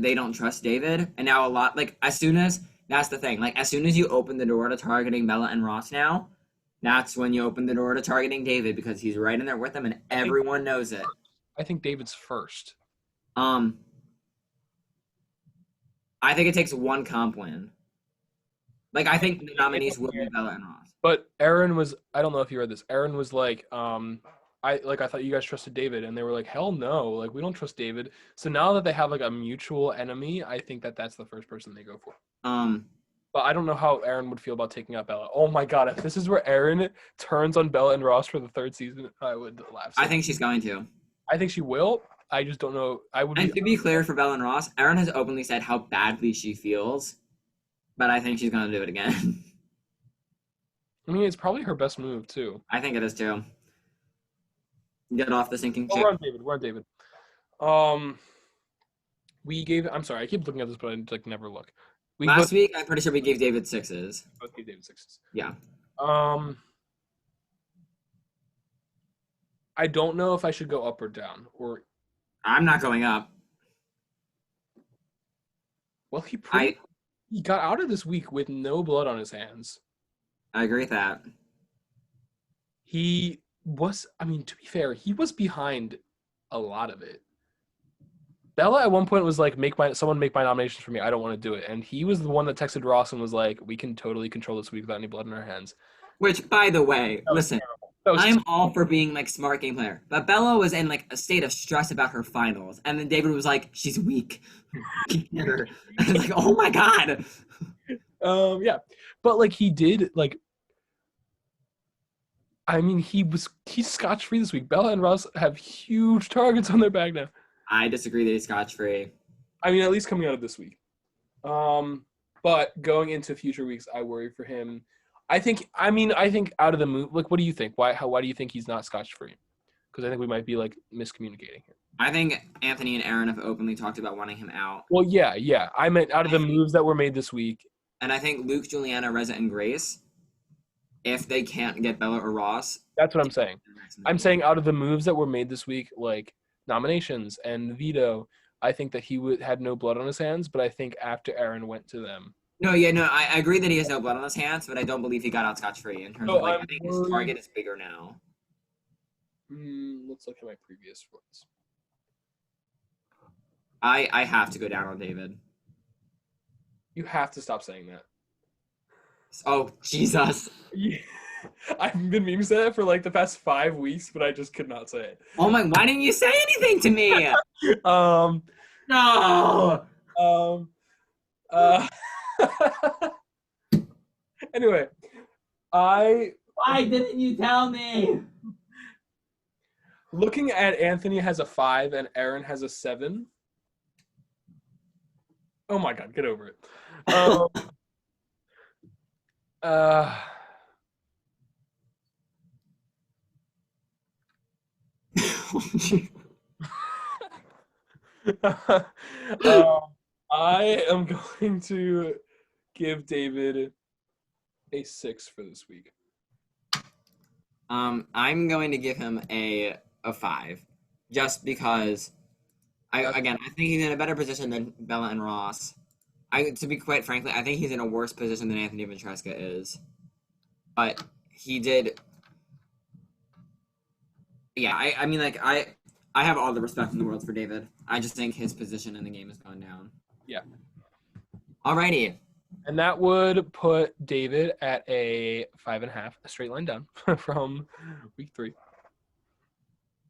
they don't trust David, and now a lot like as soon as that's the thing. Like as soon as you open the door to targeting Bella and Ross now, that's when you open the door to targeting David because he's right in there with them, and everyone knows it. I think David's first. Um, I think it takes one comp win. Like I think the nominees will be Bella and Ross. But Aaron was I don't know if you read this. Aaron was like, I thought you guys trusted David, and they were like, hell no, like we don't trust David. So now that they have like a mutual enemy, I think that that's the first person they go for. But I don't know how Aaron would feel about taking out Bella. Oh my god, if this is where Aaron turns on Bella and Ross for the third season, I would laugh. I think she's going to. I think she will. I just don't know. I would. And to be clear for Bella and Ross, Aaron has openly said how badly she feels, but I think she's going to do it again. I mean, it's probably her best move too. I think it is too. Get off the sinking Oh, ship. we're on David. We gave. I'm sorry, I keep looking at this, but I like never look. Last week, I'm pretty sure we gave David sixes. Both gave David sixes. Yeah. I don't know if I should go up or down, or I'm not going up. well, he got out of this week with no blood on his hands. I agree with that. He was. I mean, to be fair, he was behind a lot of it. Bella at one point was like, someone make my nominations for me. I don't want to do it. And he was the one that texted Ross and was like, we can totally control this week without any blood in our hands. Which, by the way, listen, I'm all for being like smart game player, but Bella was in like a state of stress about her finals, and then David was like, she's weak. And like, oh my god. Yeah, but like he did like. I mean, he's scotch free this week. Bella and Ross have huge targets on their back now. I disagree that he's scotch free. I mean, at least coming out of this week. But going into future weeks, I worry for him. I think out of the move, like, what do you think? Why do you think he's not scotch free? Because I think we might be like miscommunicating here. I think Anthony and Aaron have openly talked about wanting him out. Well, yeah. I meant out of the moves that were made this week. And I think Luke, Juliana, Reza, and Grace, if they can't get Bella or Ross. That's what I'm saying. I'm saying out of the moves that were made this week, like nominations and veto, I think that he had no blood on his hands, but I think after Aaron went to them. No, I agree that he has no blood on his hands, but I don't believe he got out scotch-free in terms of, like, I think his target is bigger now. Let's look at my previous ones. I have to go down on David. You have to stop saying that. Oh, Jesus. Yeah. I've been memeing that for like the past 5 weeks, but I just could not say it. Oh my, why didn't you say anything to me? No. Anyway, why didn't you tell me? Looking at Anthony has a 5 and Aaron has a 7. Oh my God, get over it. I am going to give David a 6 for this week. I'm going to give him a 5, just because I think he's in a better position than Bella and Ross. To be quite frankly, I think he's in a worse position than Anthony Ventresca is. But he did. Yeah, I mean, like, I have all the respect in the world for David. I just think his position in the game has gone down. Yeah. Alrighty. And that would put David at a 5.5, a straight line down from week 3.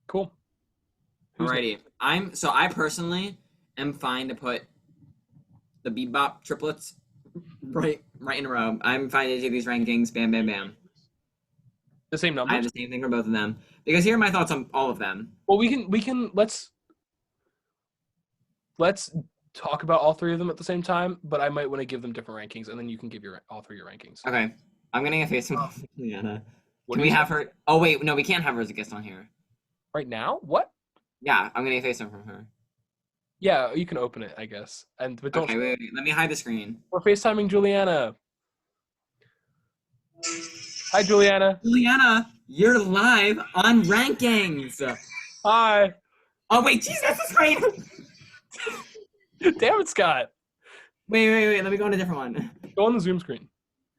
Cool. Alrighty. I personally am fine to put the Bebop triplets right in a row. I'm fine to do these rankings. Bam, bam, bam. The same numbers? I have the same thing for both of them. Because here are my thoughts on all of them. Well, let's talk about all 3 of them at the same time, but I might want to give them different rankings, and then you can give all 3 your rankings. Okay. I'm going to face him off with Juliana. What Can we have her? Oh, wait. No, we can't have her as a guest on here. Right now? What? Yeah, I'm going to face him from her. Yeah, you can open it, I guess. But don't. Okay, wait. Let me hide the screen. We're FaceTiming Juliana. Hi, Juliana. Juliana, you're live on rankings. Hi. Oh, wait. Jeez, that's the screen. Damn it, Scott. Wait. Let me go on a different one. Go on the Zoom screen.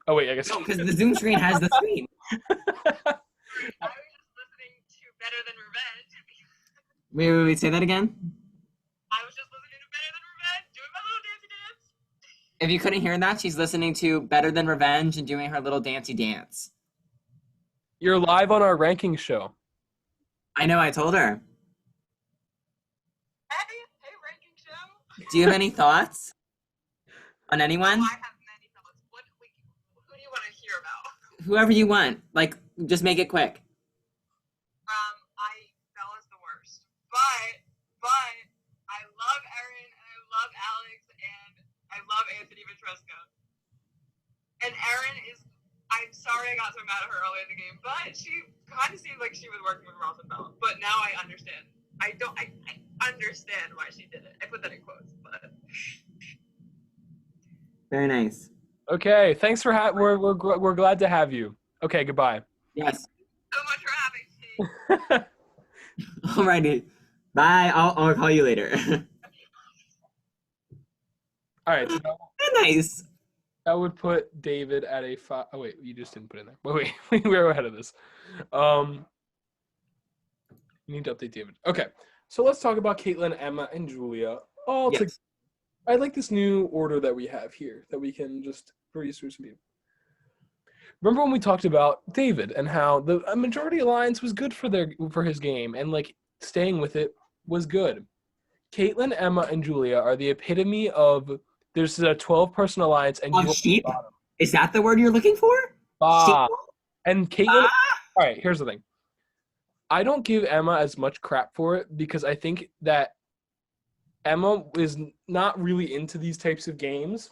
Oh, wait, I guess. No, because the Zoom screen has the screen. I was just listening to Better Than Revenge. Wait. Say that again. I was just listening to Better Than Revenge, doing my little dancey dance. If you couldn't hear that, she's listening to Better Than Revenge and doing her little dancey dance. You're live on our ranking show. I know, I told her. Hey, ranking show. Do you have any thoughts on anyone? I have many thoughts. Who do you want to hear about? Whoever you want. Like, just make it quick. Bella's the worst. But I love Erin, and I love Alex, and I love Anthony Ventresca. And Erin I'm sorry I got so mad at her earlier in the game, but she kind of seemed like she was working with Ross and Bella. But now I understand. I understand why she did it. I put that in quotes, but. Very nice. Okay, thanks for we're glad to have you. Okay, goodbye. Yes. So much for having me. Alrighty. Bye. I'll call you later. All right. So Nice. that would put David at a 5. Oh wait, you just didn't put it in there. Wait, we were ahead of this. You need to update David. Okay, so let's talk about Caitlin, Emma, and Julia. Yes. I like this new order that we have here that we can just breeze through some people. Remember when we talked about David and how the majority alliance was good for his game, and like staying with it was good. Caitlin, Emma, and Julia are the epitome of there's a 12-person alliance and you sheep? Is that the word you're looking for? Sheep. And Caitlin. Ah! All right, here's the thing. I don't give Emma as much crap for it because I think that Emma is not really into these types of games,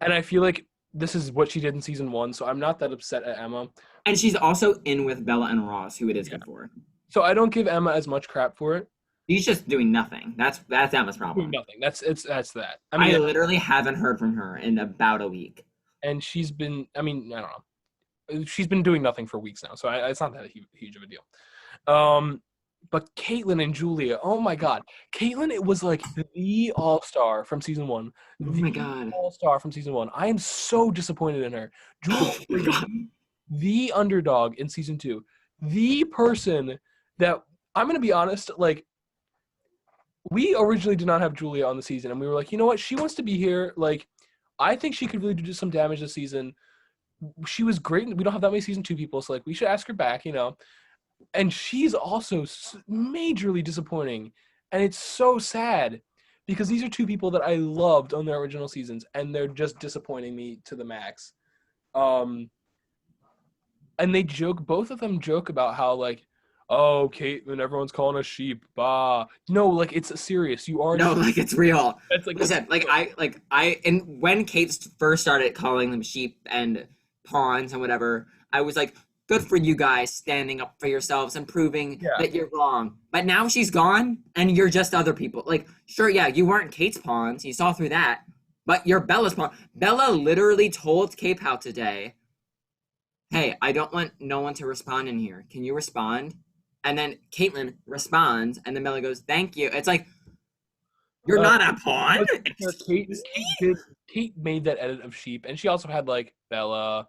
and I feel like this is what she did in season 1, so I'm not that upset at Emma. And she's also in with Bella and Ross, who it is good for. So I don't give Emma as much crap for it. She's just doing nothing. That's Emma's Doing problem. nothing. That's that. I I mean, literally haven't heard from her in about a week. and she's been. I mean, I don't know. She's been doing nothing for weeks now, so it's not that huge of a deal. But Caitlyn and Julia, oh my God, Caitlyn, it was like the all-star from season 1. Oh my God. All-star from season 1. I am so disappointed in her. Julia, Oh my God. the underdog in season 2, the person that I'm gonna be honest, like we originally did not have Julia on the season, and we were like, you know what, she wants to be here. Like, I think she could really do some damage this season. She was great. We don't have that many season 2 people, so like we should ask her back, you know. And she's also majorly disappointing, and it's so sad because these are 2 people that I loved on their original seasons, and they're just disappointing me to the max. And they both of them joke about how like, oh, Caitlyn, everyone's calling us sheep. Bah. No, like it's serious. You are. No, like it's real. It's like Listen, and when Kate first started calling them sheep and pawns and whatever, I was like, good for you guys standing up for yourselves and proving that you're wrong. But now she's gone and you're just other people. Like, sure, yeah, you weren't Kate's pawns. You saw through that. But you're Bella's pawn. Bella literally told K-Pow today, hey, I don't want no one to respond in here. Can you respond? And then Caitlyn responds, and then Bella goes, thank you. It's like, you're not a pawn. Kate made that edit of sheep, and she also had like Bella,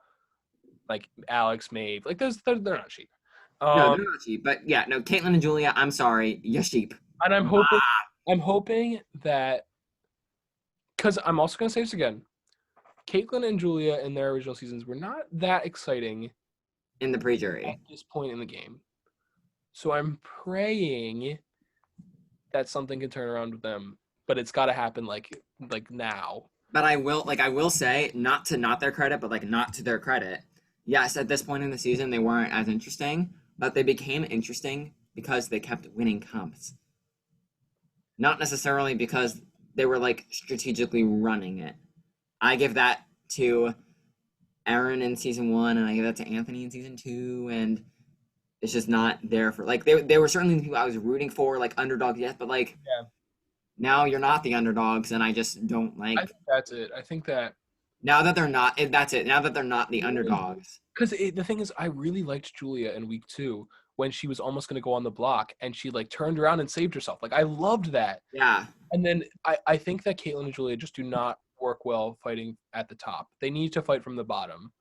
like Alex, Maeve. Like they're not sheep. No, they're not sheep. But yeah, no, Caitlyn and Julia, I'm sorry, you're sheep. And I'm hoping that, because I'm also gonna say this again, Caitlyn and Julia in their original seasons were not that exciting in the pre-jury at this point in the game. So I'm praying that something can turn around with them, but it's got to happen like now. But I will say, not their credit, but like not to their credit. Yes, at this point in the season, they weren't as interesting, but they became interesting because they kept winning comps. Not necessarily because they were like strategically running it. I give that to Aaron in season 1, and I give that to Anthony in season 2, and it's just not there for like they were certainly the people I was rooting for, like underdogs, yes, but like now you're not the underdogs, and I just don't like. I think that's it. I think that now that they're not, that's it. Now that they're not the underdogs. Because the thing is, I really liked Julia in week 2 when she was almost going to go on the block, and she like turned around and saved herself. Like I loved that. Yeah. And then I think that Caitlyn and Julia just do not work well fighting at the top. They need to fight from the bottom.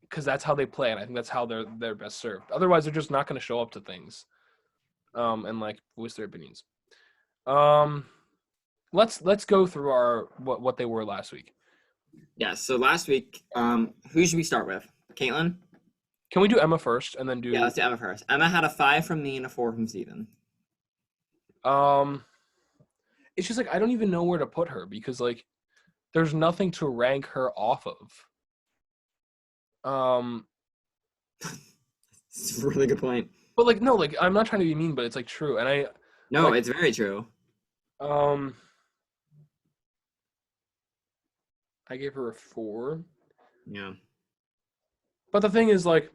Because that's how they play, and I think that's how they're best served. Otherwise, they're just not going to show up to things, and like voice their opinions. Let's go through our what they were last week. Yeah. So last week, who should we start with? Caitlyn? Can we do Emma first, and then do? Yeah, let's do Emma first. Emma had a 5 from me and a 4 from Steven. It's just like I don't even know where to put her because like there's nothing to rank her off of. It's a really good point. But like no, like I'm not trying to be mean, but it's like true, and No, like, it's very true. I gave her a 4. Yeah. But the thing is, like,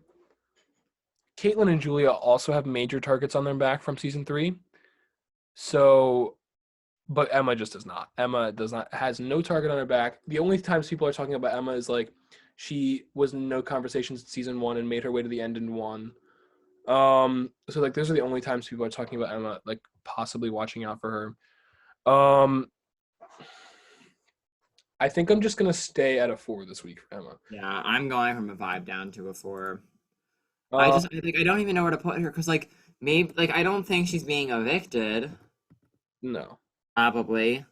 Caitlyn and Julia also have major targets on their back from season 3. So, but Emma just does not. Emma has no target on her back. The only times people are talking about Emma is like she was in no conversations in season 1 and made her way to the end and won. So like those are the only times people are talking about Emma, like possibly watching out for her. I think I'm just gonna stay at a 4 this week for Emma. Yeah, I'm going from a 5 down to a 4. I don't even know where to put her because like maybe like I don't think she's being evicted. No. Probably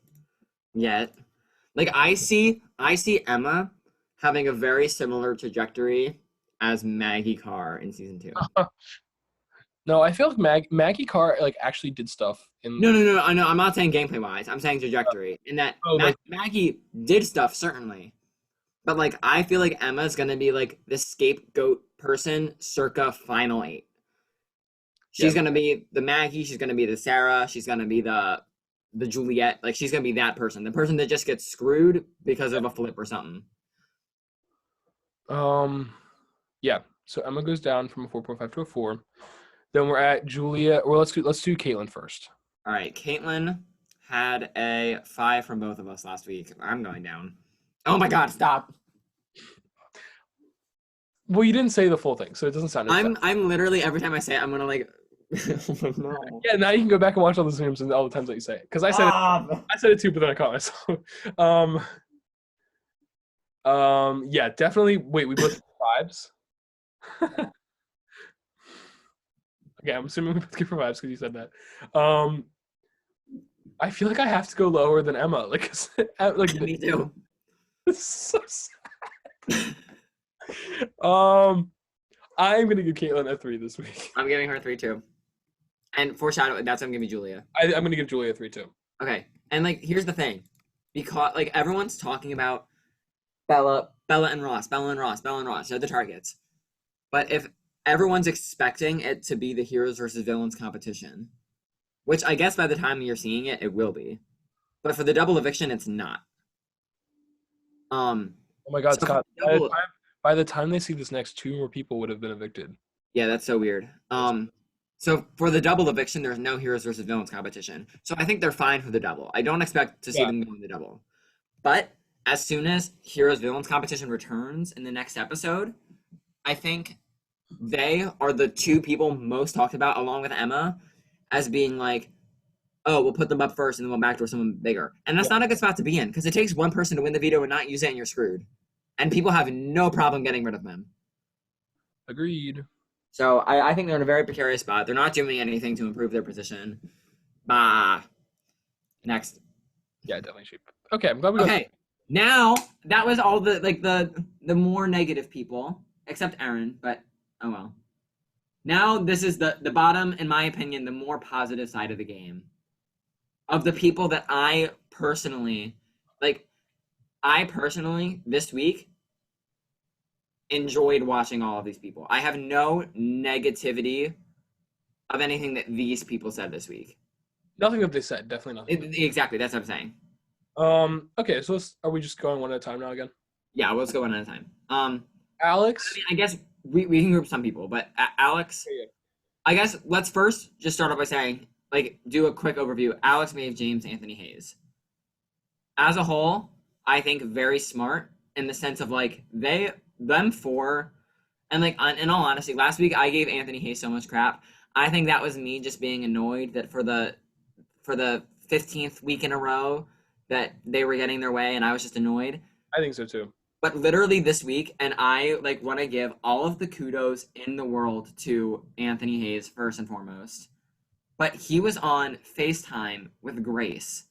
yet. Like I see Emma having a very similar trajectory as Maggie Carr in season 2. No, I feel like Maggie Carr like actually did stuff in. No. I'm not saying gameplay wise. I'm saying trajectory. In that Maggie did stuff certainly, but like I feel like Emma's gonna be like the scapegoat person circa final 8. She's gonna be the Maggie. She's gonna be the Sarah. She's gonna be the the Juliet. Like she's gonna be that person, the person that just gets screwed because of a flip or something. Yeah. So Emma goes down from a 4.5 to a 4. Then we're at Julia. Or let's do Caitlin first. All right, Caitlin had a 5 from both of us last week. I'm going down. Oh my God! Stop. Well, you didn't say the full thing, so it doesn't sound as bad. I'm literally every time I say it, I'm gonna like. No. Yeah, now you can go back and watch all the Zooms and all the times that you say it. Because I said I said it too, but then I caught myself. Yeah, definitely. Wait, we both vibes. Okay, I'm assuming we both give her vibes because you said that. I feel like I have to go lower than Emma. Like, Me too. It's so sad. I'm gonna give Caitlin a 3 this week. I'm giving her 3 too. And foreshadow, that's what I'm giving Julia. I'm gonna give Julia a 3 too. Okay, and like here's the thing, because like everyone's talking about Bella and Ross, they're the targets. But if everyone's expecting it to be the heroes versus villains competition, which I guess by the time you're seeing it, it will be. But for the double eviction, it's not. Oh my God, so Scott! By the time they see this next, 2 more people would have been evicted. Yeah, that's so weird. So for the double eviction, there's no heroes versus villains competition. So I think they're fine for the double. I don't expect to see them go in the double. But as soon as heroes villains competition returns in the next episode, I think they are the 2 people most talked about, along with Emma, as being like, oh, we'll put them up first and then we'll backdoor someone bigger. And that's not a good spot to be in, because it takes one person to win the veto and not use it and you're screwed. And people have no problem getting rid of them. Agreed. So I think they're in a very precarious spot. They're not doing anything to improve their position. Next. Yeah, definitely cheap. Okay, I'm glad we got. Okay, now that was all the more negative people, except Aaron. But oh well. Now this is the bottom, in my opinion, the more positive side of the game. Of the people that I personally this week enjoyed watching all of these people. I have no negativity of anything that these people said this week. Nothing that they said. Definitely nothing. Exactly. That's what I'm saying. Okay, so are we just going one at a time now again? Yeah, let's go one at a time. Alex? I guess we can group some people, but Alex, I guess let's first just start off by saying, like, do a quick overview. Alex, Maeve, James, Anthony, Hayes. As a whole, I think very smart in the sense of, like, them 4, and, like, in all honesty, last week I gave Anthony Hayes so much crap. I think that was me just being annoyed that for the 15th week in a row that they were getting their way, and I was just annoyed. I think so too. But literally this week, and I want to give all of the kudos in the world to Anthony Hayes first and foremost. But he was on FaceTime with Grace,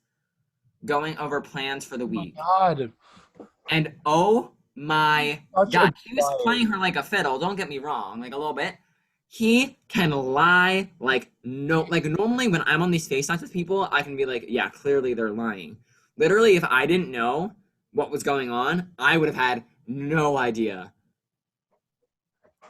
going over plans for the week. Oh my God. And oh my God, he was playing her like a fiddle. Don't get me wrong, like a little bit. He can lie normally when I'm on these FaceTimes with people, I can be like, yeah, clearly they're lying. Literally, if I didn't know what was going on, I would have had no idea.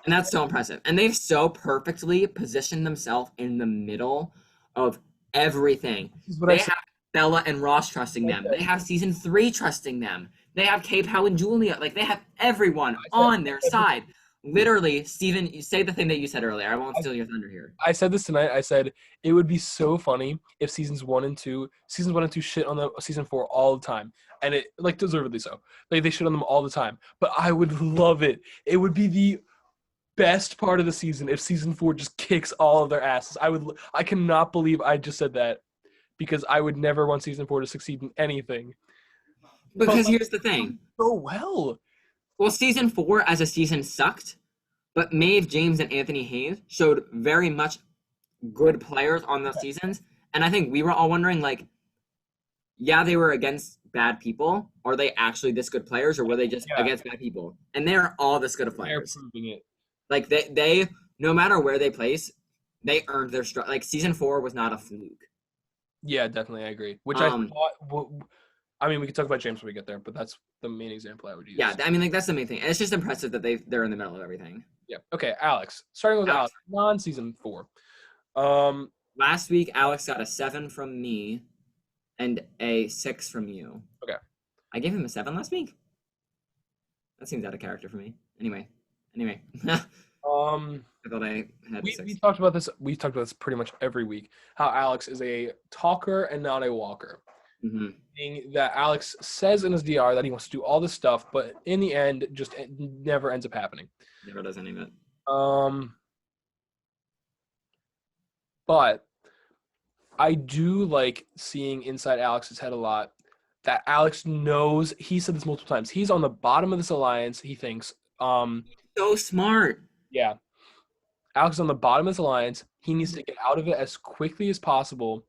And that's so impressive. And they've so perfectly positioned themselves in the middle of everything. They have Bella and Ross trusting them. They have season 3 trusting them. They have K-Pow and Julia. Like, they have everyone on their side. Literally, Steven, you say the thing that you said earlier. I won't steal your thunder here. I said this tonight. I said it would be so funny if seasons 1 and 2 shit on the season 4 all the time, and it, like, deservedly so. Like, they shit on them all the time. But I would love it. It would be the best part of the season if season 4 just kicks all of their asses. I cannot believe I just said that, because I would never want season 4 to succeed in anything. Because here's the thing. So well. Well, season 4 as a season sucked, but Maeve, James, and Anthony Hayes showed very much good players on those seasons. And I think we were all wondering, like, yeah, they were against bad people. Are they actually this good players, or were they just against bad people? And they're all this good of players. They're proving it. Like, they no matter where they place, they earned their strike. Like, season 4 was not a fluke. Yeah, definitely, I agree. Which I thought. I mean, we could talk about James when we get there, but that's the main example I would use. Yeah, I mean, like, that's the main thing. And it's just impressive that they're in the middle of everything. Yeah. Okay, Alex. Starting with Alex, non-season 4. Last week, Alex got a 7 from me. and a 6 from you. Okay. I gave him a 7 last week. That seems out of character for me. Anyway. Um, I thought I had a we 6. talked about this. We talked about this pretty much every week. How Alex is a talker and not a walker. Mm-hmm. Meaning that Alex says in his DR that he wants to do all this stuff, but in the end, just never ends up happening. Never does any of it. But I do like seeing inside Alex's head a lot. That Alex knows. He said this multiple times. He's on the bottom of this alliance. He thinks. So smart. Yeah. Alex is on the bottom of this alliance. He needs to get out of it as quickly as possible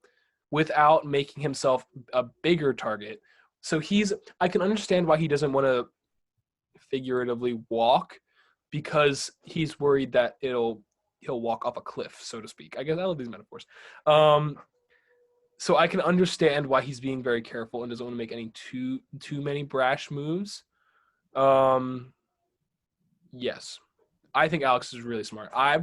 without making himself a bigger target. So I can understand why he doesn't want to figuratively walk, because he's worried that he'll walk off a cliff, so to speak. I guess I love these metaphors. So I can understand why he's being very careful and doesn't want to make any too many brash moves. Yes. I think Alex is really smart. I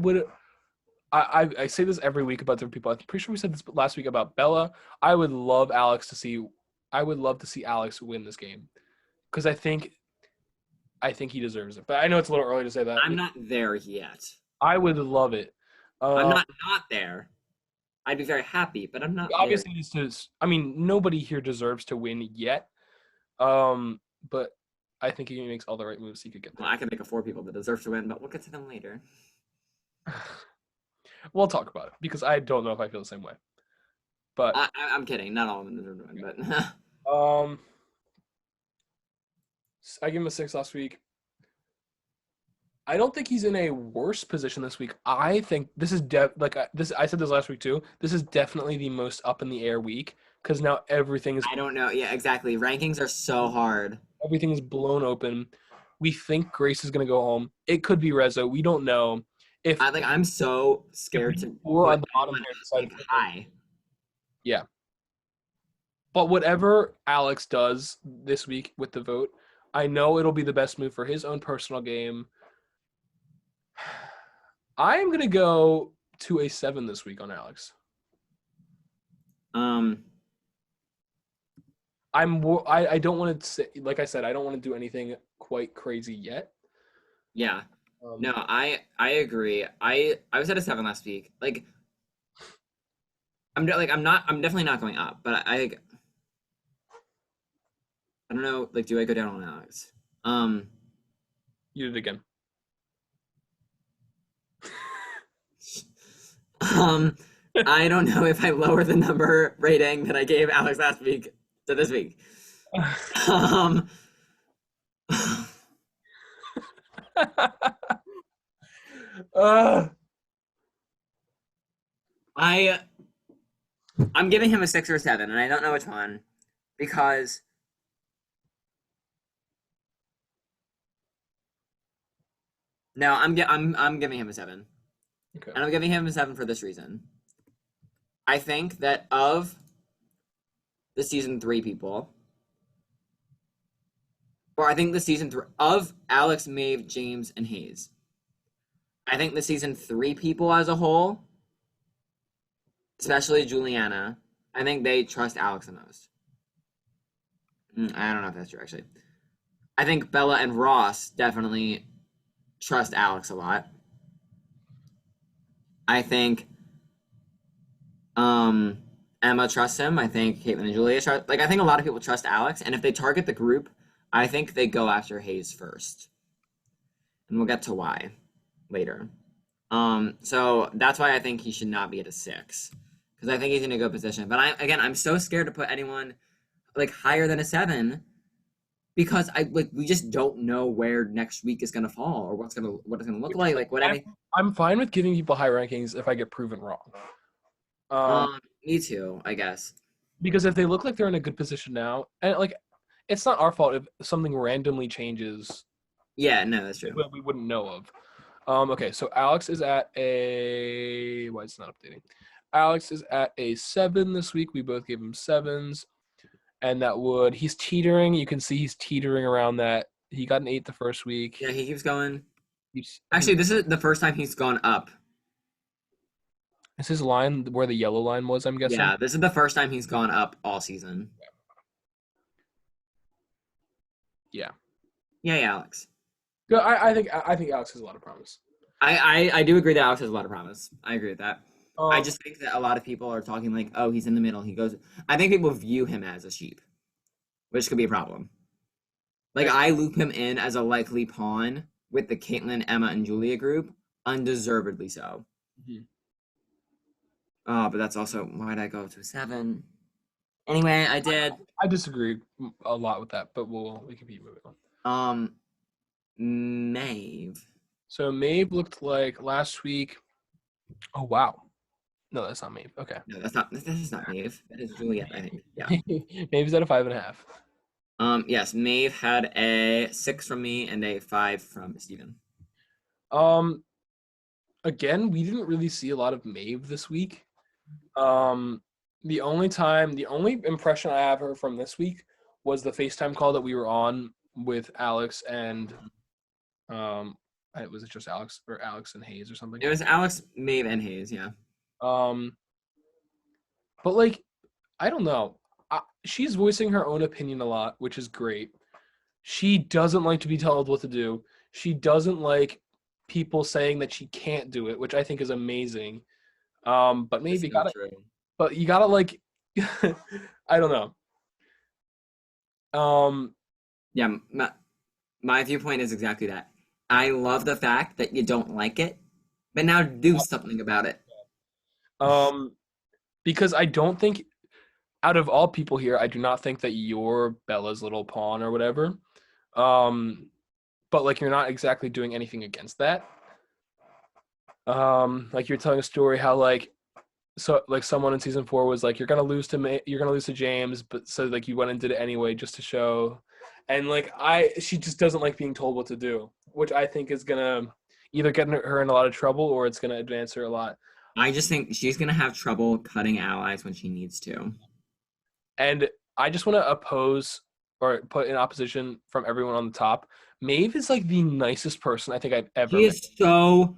say this every week about different people. I'm pretty sure we said this last week about Bella. I would love to see Alex win this game, because I think he deserves it. But I know it's a little early to say that. I'm not there yet. I would love it. I'm not there. I'd be very happy, but I'm not obviously there. Nobody here deserves to win yet. But I think he makes all the right moves he could get there. Well, I can think of 4 people that deserve to win, but we'll get to them later. We'll talk about it, because I don't know if I feel the same way. But I'm kidding. Not all of them deserve to win, but I gave him a 6 last week. I don't think he's in a worse position this week. I think this is I said this last week too. This is definitely the most up in the air week, because now everything is. I don't know. Yeah, exactly. Rankings are so hard. Everything is blown open. We think Grace is gonna go home. It could be Rezo. We don't know. I'm so scared to. We're on the bottom here. High. Yeah. But whatever Alex does this week with the vote, I know it'll be the best move for his own personal game. I am gonna go to a 7 this week on Alex. I don't want to say, like I said, I don't want to do anything quite crazy yet. Yeah. No, I agree. I was at a 7 last week. I'm definitely not going up, but I don't know. Do I go down on Alex? You did it again. I don't know if I lower the number rating that I gave Alex last week to this week. I'm giving him a 6 or a 7, and I don't know which one, because no, I'm giving him a 7. Okay. And I'm giving him a 7 for this reason. I think that of the season 3 people, or I think the season 3 of Alex, Maeve, James, and Hayes, I think the season 3 people as a whole, especially Juliana, I think they trust Alex the most. I don't know if that's true, actually. I think Bella and Ross definitely trust Alex a lot. I think Emma trusts him. I think Caitlin and Julia trust. I think a lot of people trust Alex, and if they target the group, I think they go after Hayes first, and we'll get to why later. So that's why I think he should not be at a 6, because I think he's in a good position. But I'm so scared to put anyone higher than a 7, because we just don't know where next week is gonna fall, or what it's gonna look like. I'm fine with giving people high rankings if I get proven wrong. Me too, I guess. Because if they look like they're in a good position now, and it's not our fault if something randomly changes. Yeah, no, that's true. We wouldn't know of. Okay, so Alex is at a. Why is it not updating? Alex is at a 7 this week. We both gave him 7s. And he's teetering. You can see he's teetering around that. He got an 8 the first week. Yeah, he keeps going. Actually, this is the first time he's gone up. Is his line where the yellow line was, I'm guessing? Yeah, this is the first time he's gone up all season. Yeah. Yay, Alex. Good. I think Alex has a lot of promise. I do agree that Alex has a lot of promise. I agree with that. I Um, just think that a lot of people are talking like, oh, he's in the middle. He goes. I think people view him as a sheep, which could be a problem. Like I loop him in as a likely pawn with the Caitlyn, Emma, and Julia group, undeservedly so. Mhm. But that's also why did I go to 7? Anyway, I did. I disagree a lot with that, but we can keep moving on. Maeve. So Maeve looked like last week. Oh wow. No, that's not Maeve. Okay. No, that's not. This is not Maeve. That is Juliet, I think. Yeah. Maeve's at a 5.5. Yes, Maeve had a 6 from me and a 5 from Steven. Again, we didn't really see a lot of Maeve this week. The only impression I have her from this week was the FaceTime call that we were on with Alex and was it just Alex or Alex and Hayes or something? It was Alex, Maeve, and Hayes, yeah. But like, I don't know. She's voicing her own opinion a lot, which is great. She doesn't like to be told what to do. She doesn't like people saying that she can't do it, which I think is amazing. But maybe you gotta like, I don't know. Yeah, my viewpoint is exactly that. I love the fact that you don't like it, but now do something about it. Because I don't think, out of all people here, I do not think that you're Bella's little pawn or whatever. But like you're not exactly doing anything against that. Like you're telling a story how like someone in season 4 was like you're gonna lose to James, but so like you went and did it anyway just to show, and like she just doesn't like being told what to do, which I think is gonna either get her in a lot of trouble or it's gonna advance her a lot. I just think she's gonna have trouble cutting allies when she needs to. And I just want to oppose or put in opposition from everyone on the top. Maeve is like the nicest person I think I've ever She met. is so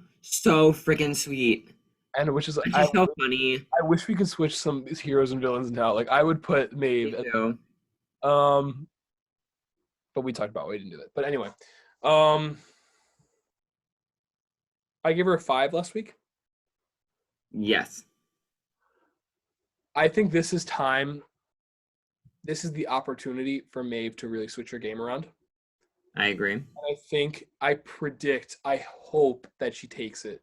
freaking sweet. And which is And she's so funny. I wish we could switch some heroes and villains now. Like I would put Maeve. Me too. But we talked about we didn't do that. But anyway, I gave her a 5 last week. Yes. I think this is time. This is the opportunity for Maeve to really switch her game around. I agree. And I hope that she takes it.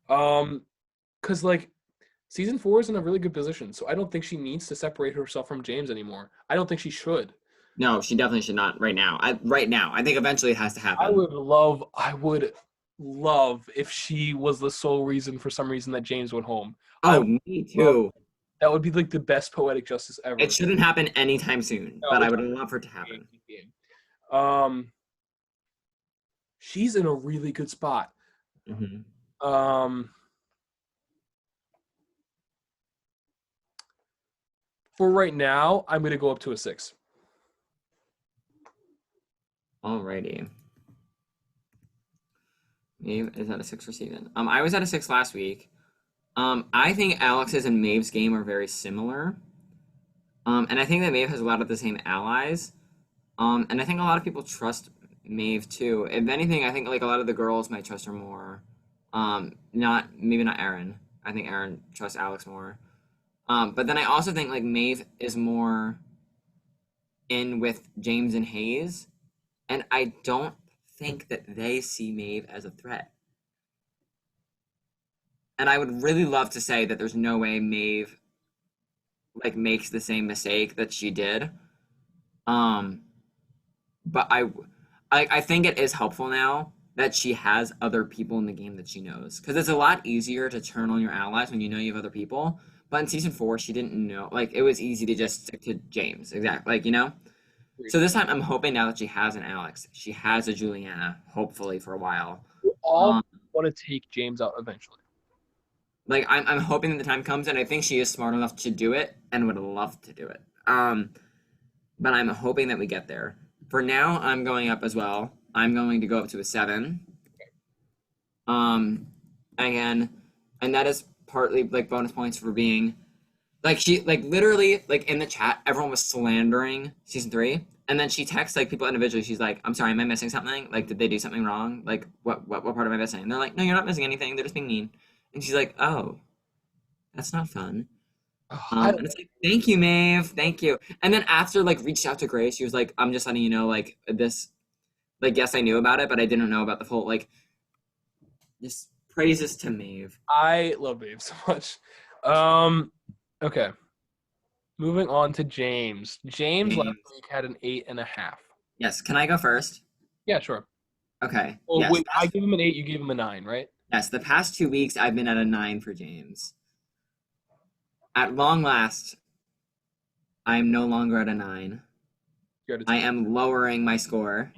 Because like season 4 is in a really good position, so I don't think she needs to separate herself from James anymore. I don't think she should. No, she definitely should not right now. I think eventually it has to happen. I would love if she was the sole reason for some reason that James went home. Oh, me too. That would be like the best poetic justice ever. It shouldn't happen anytime soon, but I would love for it to happen. She's in a really good spot. Mm-hmm. For right now, I'm going to go up to a 6. Alrighty. Maeve is at a 6 for Steven. I was at a 6 last week. I think Alex's and Maeve's game are very similar. And I think that Maeve has a lot of the same allies. And I think a lot of people trust Maeve too. If anything, I think like a lot of the girls might trust her more. Maybe not Erin. I think Erin trusts Alex more. But then I also think like Maeve is more in with James and Hayes. And I don't think that they see Maeve as a threat. And I would really love to say that there's no way Maeve like makes the same mistake that she did. But I think it is helpful now that she has other people in the game that she knows. Because it's a lot easier to turn on your allies when you know you have other people. But in season 4, she didn't know. Like, it was easy to just stick to James. Exactly. Like, you know? So this time, I'm hoping now that she has an Alex. She has a Juliana, hopefully, for a while. We all want to take James out eventually. Like, I'm hoping that the time comes, and I think she is smart enough to do it and would love to do it. But I'm hoping that we get there. For now, I'm going up as well. I'm going to go up to a 7. Again, and that is partly like bonus points for being like she like literally like in the chat everyone was slandering season 3, and then she texts like people individually. She's like, I'm sorry, am I missing something? Like, did they do something wrong? Like, what part am I missing? And they're like, no, you're not missing anything, they're just being mean. And she's like, oh, that's not fun. And it's like, thank you, Maeve, thank you. And then after like reached out to Grace, she was like, I'm just letting you know, like, this, like, yes, I knew about it, but I didn't know about the full, like, just praises to Maeve. I love Babe so much. Okay. Moving on to James. James last James. week had an 8.5. Yes, can I go first? Yeah, sure. Okay. Well, Yes. wait, I gave him an 8, you gave him a 9, right? Yes, the past 2 weeks I've been at a 9 for James. At long last, I am no longer at a 9. You're at a I 10. am lowering my score.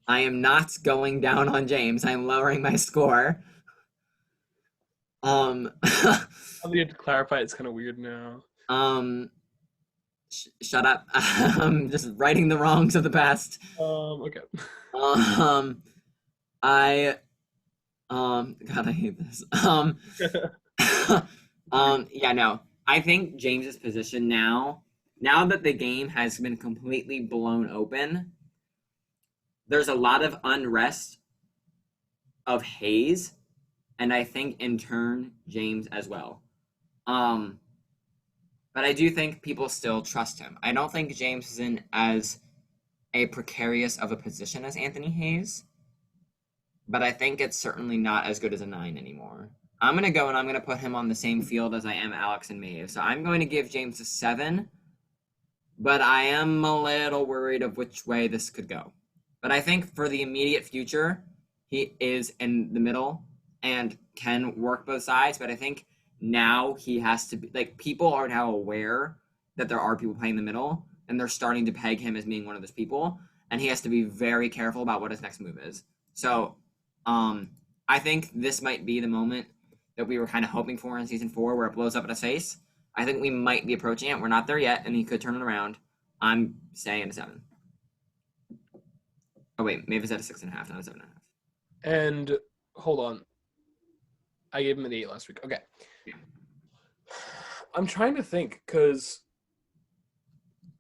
I am not going down on James. I am lowering my score. I think you have to clarify. It's kind of weird now. Shut up. I'm just righting the wrongs of the past. Okay. God, I hate this. Yeah, no. I think James's position now that the game has been completely blown open, there's a lot of unrest of Hayes, and I think in turn James as well. But I do think people still trust him. I don't think James is in as a precarious of a position as Anthony Hayes, but I think it's certainly not as good as a 9 anymore. I'm going to go and I'm going to put him on the same field as I am Alex and Maeve. So I'm going to give James a 7, but I am a little worried of which way this could go. But I think for the immediate future, he is in the middle and can work both sides. But I think now he has to be, like, people are now aware that there are people playing the middle, and they're starting to peg him as being one of those people. And he has to be very careful about what his next move is. So I think this might be the moment that we were kind of hoping for in season 4, where it blows up in his face. I think we might be approaching it. We're not there yet, and he could turn it around. I'm saying a 7. Oh wait, maybe it's at a 6.5, not a 7.5. And hold on. I gave him an 8 last week. Okay. Yeah. I'm trying to think, because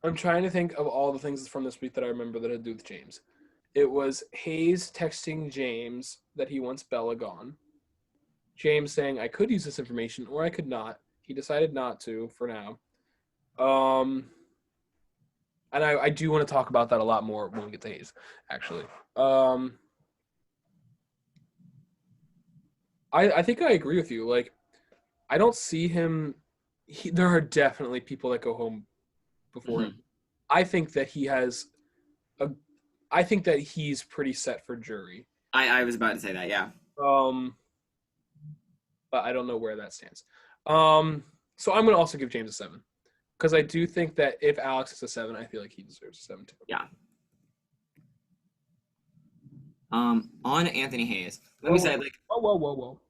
I'm trying to think of all the things from this week that I remember that had to do with James. It was Hayes texting James that he wants Bella gone. James saying, I could use this information or I could not. He decided not to for now. And I do want to talk about that a lot more when we get to Hayes, actually. I think I agree with you. Like, I don't see him. There are definitely people that go home before him. I think that he has I think that he's pretty set for jury. I was about to say that, yeah. But I don't know where that stands. So I'm going to also give James a 7. Because I do think that if Alex is a 7, I feel like he deserves a 7 too. Yeah. On Anthony Hayes, let me say, like, Whoa.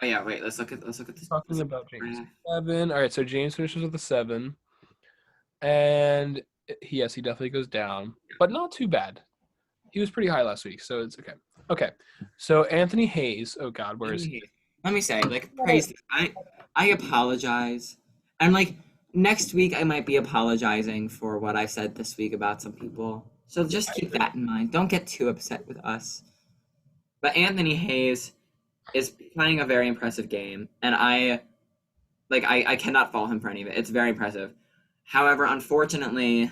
oh yeah, wait, let's look at this. Talking about James. 7. All right, so James finishes with a 7. And yes, he definitely goes down, but not too bad. He was pretty high last week, so it's okay. Okay, so Anthony Hayes. Oh God, where is he? Let me say, like, praise. I apologize, and like next week I might be apologizing for what I said this week about some people. So just keep that in mind. Don't get too upset with us. But Anthony Hayes is playing a very impressive game, and I cannot fault him for any of it. It's very impressive. However, unfortunately,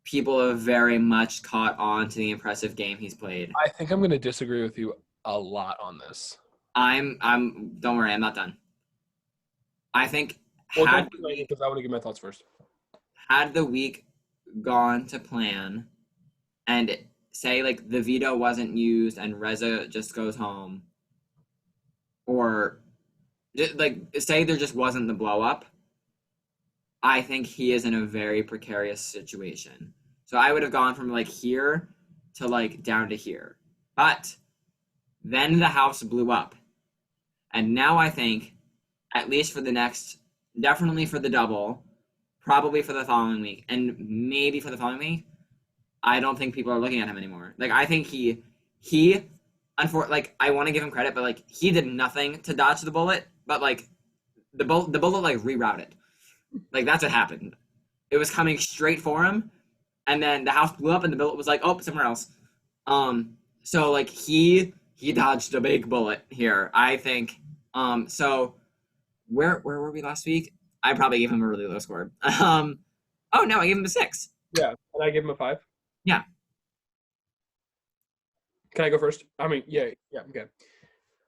people have very much caught on to the impressive game he's played. I think I'm going to disagree with you a lot on this. Don't worry, I'm not done. I think Well, because I want to give my thoughts first. Had the week gone to plan, and say like the veto wasn't used and Reza just goes home, or like say there just wasn't the blow up, I think he is in a very precarious situation. So I would have gone from like here to like down to here. But then the house blew up. And now I think, at least for the next, definitely for the double, probably for the following week, and maybe for the following week, I don't think people are looking at him anymore. Like, I think like I want to give him credit, but like he did nothing to dodge the bullet, but like the bullet like rerouted. Like that's what happened. It was coming straight for him, and then the house blew up, and the bullet was like, oh, somewhere else. So like he dodged a big bullet here, I think. So where were we last week? I probably gave him a really low score. Oh no, I gave him a 6. Yeah. Can I give him a 5? Yeah. Can I go first? I mean, yeah, okay.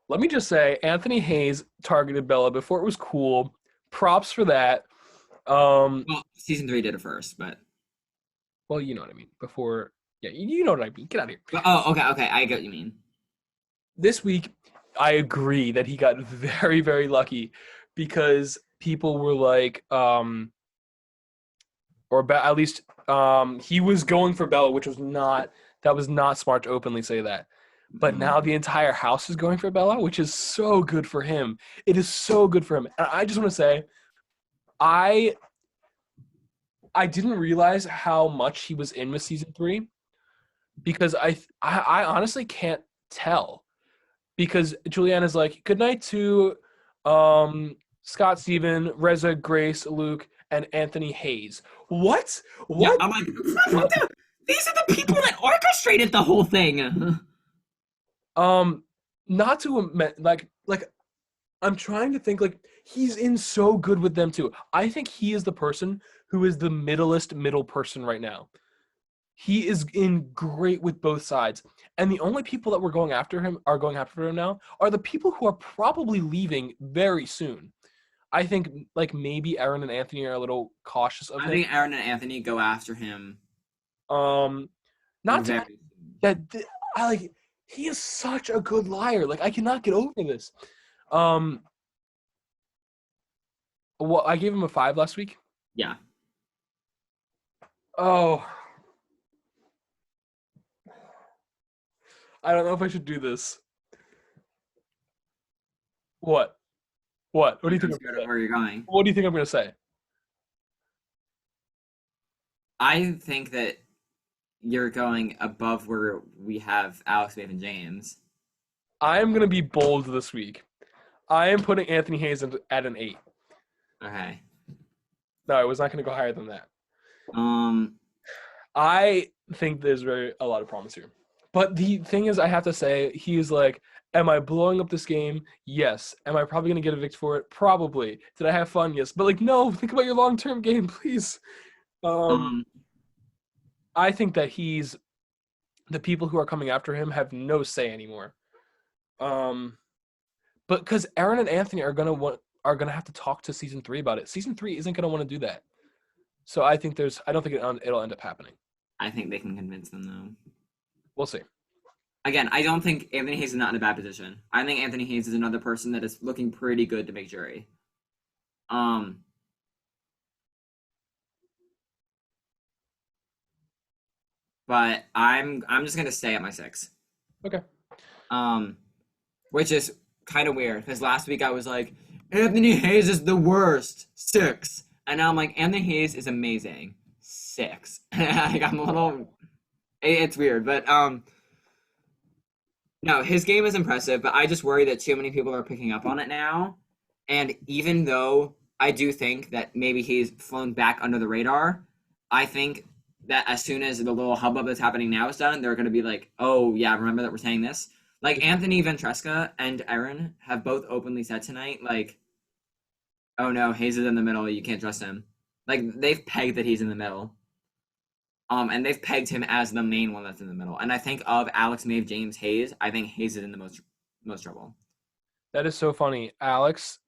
Let me just say, Anthony Hayes targeted Bella before it was cool. Props for that. Well, season 3 did it first, but Well, you know what I mean. Before, yeah, you know what I mean. Get out of here. oh, okay, I get what you mean. This week, I agree that he got very, very lucky because people were like, at least he was going for Bella, which was not smart to openly say that. But now the entire house is going for Bella, which is so good for him. It is so good for him. And I just want to say, I didn't realize how much he was in with season 3 because I honestly can't tell. Because Juliana's like, good night to Scott Steven, Reza, Grace, Luke, and Anthony Hayes. What? Yeah, I'm like, these are the people that orchestrated the whole thing. Not to like I'm trying to think, like, he's in so good with them too. I think he is the person who is the middle person right now. He is in great with both sides. And the only people that are going after him now are the people who are probably leaving very soon. I think like maybe Aaron and Anthony are a little cautious of him. I think Aaron and Anthony go after him. Not to, that I like. He is such a good liar. Like I cannot get over this. Well, I gave him a 5 last week. Yeah. Oh. I don't know if I should do this. What? What do you think? Where you're going? What do you think I'm going to say? I think that you're going above where we have Alex, Maeve, and James. I'm going to be bold this week. I am putting Anthony Hayes at an 8. Okay. No, I was not going to go higher than that. I think there's a lot of promise here. But the thing is, I have to say, he's like, am I blowing up this game? Yes. Am I probably going to get evict for it? Probably. Did I have fun? Yes. But, like, no, think about your long-term game, please. I think that the people who are coming after him have no say anymore. But because Aaron and Anthony are gonna have to talk to season 3 about it. Season 3 isn't gonna want to do that. So I think I don't think it'll end up happening. I think they can convince them though. We'll see. Again, I don't think Anthony Hayes is not in a bad position. I think Anthony Hayes is another person that is looking pretty good to make jury. But I'm just gonna stay at my 6. Okay. Which is kind of weird because last week I was like, Anthony Hayes is the worst, 6, and now I'm like, Anthony Hayes is amazing, 6. Like I'm a little, it's weird, but no, his game is impressive, but I just worry that too many people are picking up on it now, and even though I do think that maybe he's flown back under the radar, I think that as soon as the little hubbub that's happening now is done, they're going to be like, oh, yeah, remember that we're saying this? Like, Anthony Ventresca and Aaron have both openly said tonight, like, oh, no, Hayes is in the middle. You can't trust him. Like, they've pegged that he's in the middle. And they've pegged him as the main one that's in the middle. And I think of Alex, Maeve, James, Hayes, I think Hayes is in the most trouble. That is so funny. Alex,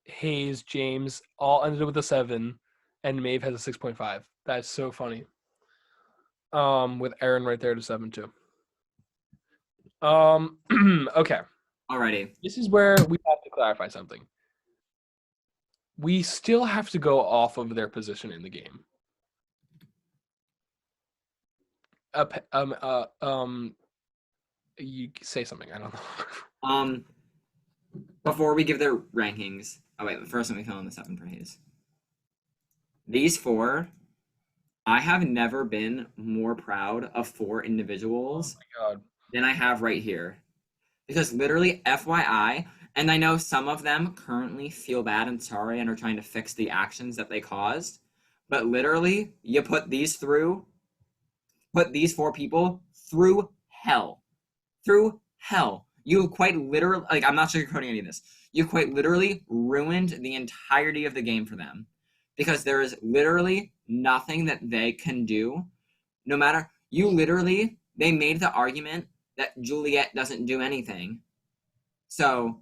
Hayes, James all ended with a 7, and Maeve has a 6.5. That is so funny. With Aaron right there at a 7 too. Okay. Alrighty. This is where we have to clarify something. We still have to go off of their position in the game. You say something. I don't know. Before we give their rankings, oh wait, first let me fill in the 7 for Hayes. These 4, I have never been more proud of 4 individuals Oh my God. than I have right here. Because literally, FYI, and I know some of them currently feel bad and sorry and are trying to fix the actions that they caused, but literally, you put these 4 people through hell. Through hell. You quite literally, like, I'm not sugarcoating any of this. You quite literally ruined the entirety of the game for them. Because there is literally nothing that they can do. No matter, they made the argument that Juliet doesn't do anything. So,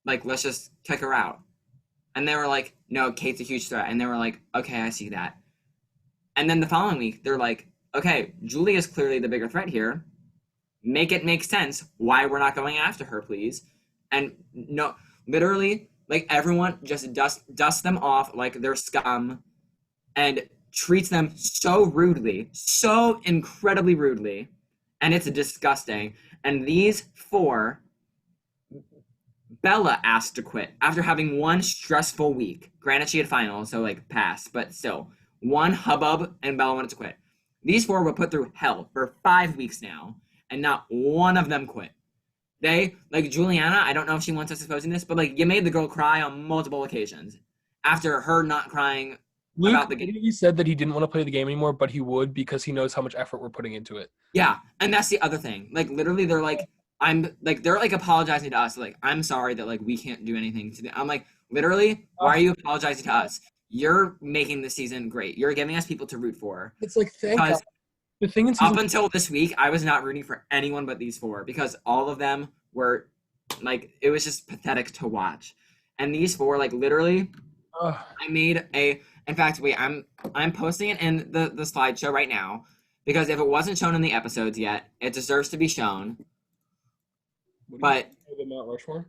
like, let's just kick her out. And they were like, no, Kate's a huge threat. And they were like, okay, I see that. And then the following week, they're like, okay, Julie is clearly the bigger threat here. Make it make sense why we're not going after her, please. And no, literally, like, everyone just dust them off like they're scum and treats them so rudely, so incredibly rudely. And it's disgusting. And these 4, Bella asked to quit after having one stressful week. Granted, she had finals, so, like, passed, but still. One hubbub, and Bella wanted to quit. These 4 were put through hell for 5 weeks now, and not one of them quit. They, like, Juliana, I don't know if she wants us exposing this, but, like, you made the girl cry on multiple occasions after her not crying Luke about the game. literally said that he didn't want to play the game anymore, but he would because he knows how much effort we're putting into it. Yeah, and that's the other thing. Like, literally, they're like, they're like apologizing to us. Like, I'm sorry that, like, we can't do anything today. I'm like, literally, why are you apologizing to us? You're making the season great. You're giving us people to root for. It's like, thank Because God. The thing in up season until this week, I was not rooting for anyone but these 4 because all of them were, like, it was just pathetic to watch. And these 4, like, literally, I made in fact, wait, I'm posting it in the slideshow right now because if it wasn't shown in the episodes yet, it deserves to be shown. But the Mount Rushmore?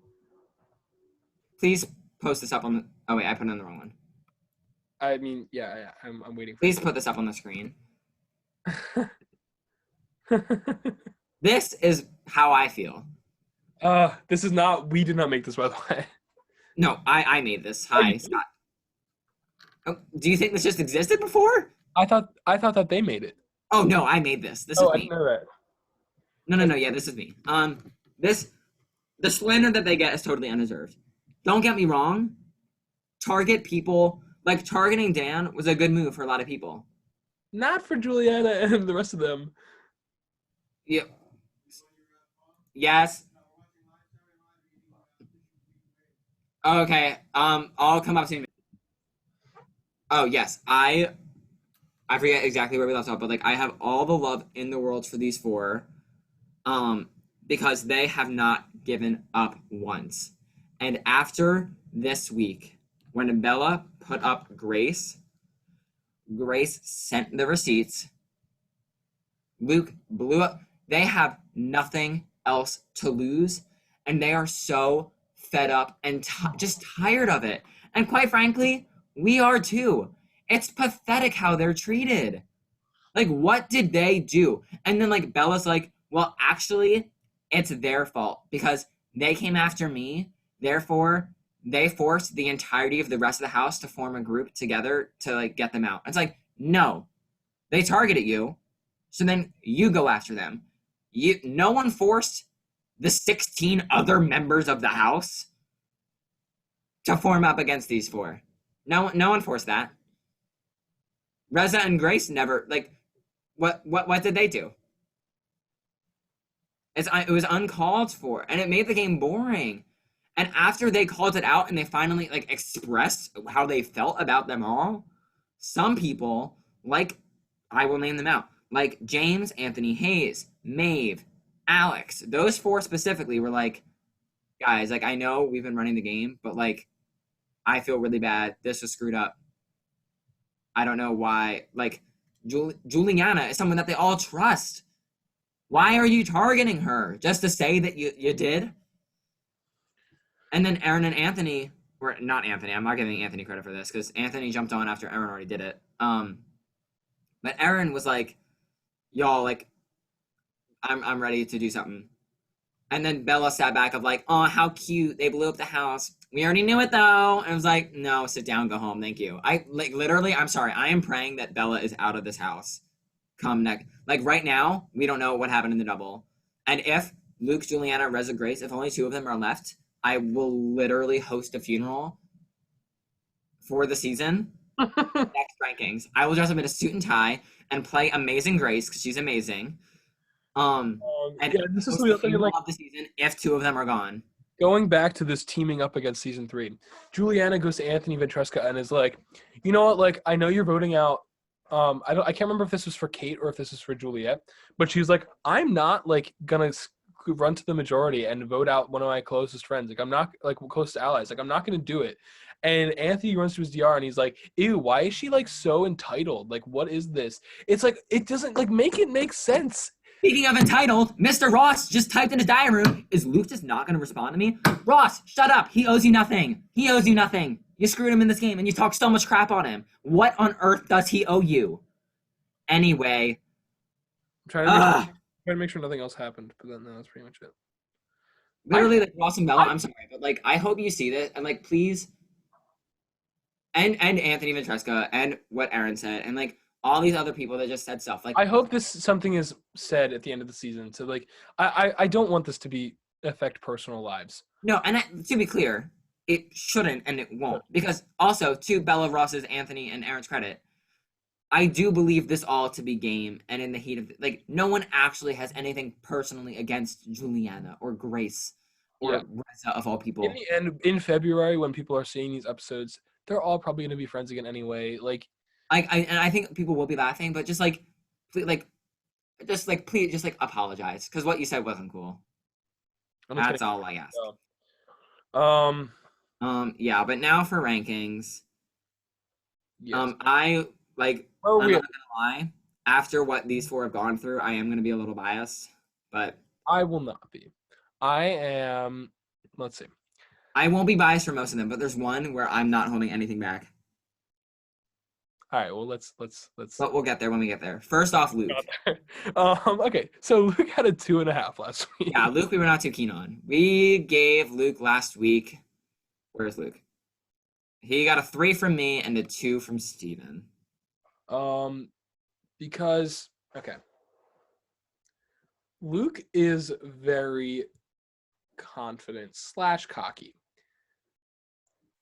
please post this up on the, oh wait, I put it in the wrong one. I mean, yeah, I'm waiting for Please put this up on the screen. This is how I feel. This is not, we did not make this, by the way. No, I made this. Hi, Scott. Oh, do you think this just existed before? I thought that they made it. Oh no, I made this. This I is me. didn't know that. No, yeah, this is me. The slander that they get is totally undeserved. Don't get me wrong. Target people, like, targeting Dan was a good move for a lot of people. Not for Juliana and the rest of them. Yeah. Yes. Okay. I'll come up to you. Oh yes, I forget exactly where we left off, but, like, I have all the love in the world for these 4, because they have not given up once. And after this week, when Bella put up Grace sent the receipts. Luke blew up. They have nothing else to lose, and they are so fed up and just tired of it. And quite frankly, we are too. It's pathetic how they're treated. Like, what did they do? And then, like, Bella's like, well, actually, it's their fault because they came after me. Therefore, they forced the entirety of the rest of the house to form a group together to, like, get them out. It's like, no. They targeted you, so then you go after them. No one forced the 16 other members of the house to form up against these 4. No one forced that. Reza and Grace never, like, what did they do? It was uncalled for, and it made the game boring. And after they called it out and they finally, like, expressed how they felt about them all, some people, like, I will name them out, like James, Anthony Hayes, Maeve, Alex, those 4 specifically were like, guys, like, I know we've been running the game, but, like, I feel really bad. This was screwed up. I don't know why. Like, Juliana is someone that they all trust. Why are you targeting her? Just to say that you did? And then Aaron and Anthony, or not Anthony, I'm not giving Anthony credit for this, because Anthony jumped on after Aaron already did it. But Aaron was like, y'all, like, I'm ready to do something. And then Bella sat back of like, oh, how cute. They blew up the house. We already knew it though. And I was like, no, sit down, go home. Thank you. Literally, I'm sorry. I am praying that Bella is out of this house come next. Like, right now, we don't know what happened in the double. And if Luke, Juliana, Reza, Grace, if only 2 of them are left, I will literally host a funeral for the season. Next rankings. I will dress up in a suit and tie and play Amazing Grace because she's amazing. And yeah, this is host the the other thing. funeral Like of the season if 2 of them are gone. going back to this teaming up against season 3, Juliana goes to Anthony Ventresca and is like, you know what? Like, I know you're voting out. I can't remember if this was for Kate or if this was for Juliet, but she's like, I'm not like gonna run to the majority and vote out one of my closest friends. Like, I'm not like close to allies. Like, I'm not gonna do it. And Anthony runs to his DR and he's like, ew, why is she like so entitled? Like, what is this? It's like, it doesn't like make it make sense. Speaking of entitled, Mr. Ross just typed in his diary room. Is Luke just not going to respond to me? Ross, shut up. He owes you nothing. He owes you nothing. You screwed him in this game and you talk so much crap on him. What on earth does he owe you? Anyway. I'm trying to make sure nothing else happened, but then that's pretty much it. Literally, like, Ross and Bella, I'm sorry, but, like, I hope you see this, and, like, please, and Anthony Ventresca, and what Aaron said, and, like, all these other people that just said stuff, like, I hope this something is said at the end of the season. So, like, I don't want this to affect personal lives. no, and to be clear, it shouldn't, and it won't, because also, to Bella, Ross's, Anthony, and Aaron's credit, I do believe this all to be game, and in the heat of, like, no one actually has anything personally against Juliana, or Grace, or Reza, of all people. In the end, in February, when people are seeing these episodes, they're all probably going to be friends again anyway. Like, I think people will be laughing, but just like, please, just like apologize because what you said wasn't cool. That's all I ask. Yeah, but now for rankings. Yes. I like. Oh, I'm not gonna lie. After what these 4 have gone through, I am gonna be a little biased, but I will not be. I am. Let's see. I won't be biased for most of them, but there's one where I'm not holding anything back. All right. Well, let's. But we'll get there when we get there. First off, Luke. Okay. So Luke had a 2.5 last week. Yeah, Luke, we were not too keen on. We gave Luke last week. Where's Luke? He got a 3 from me and a 2 from Steven. Because okay. Luke is very confident / cocky.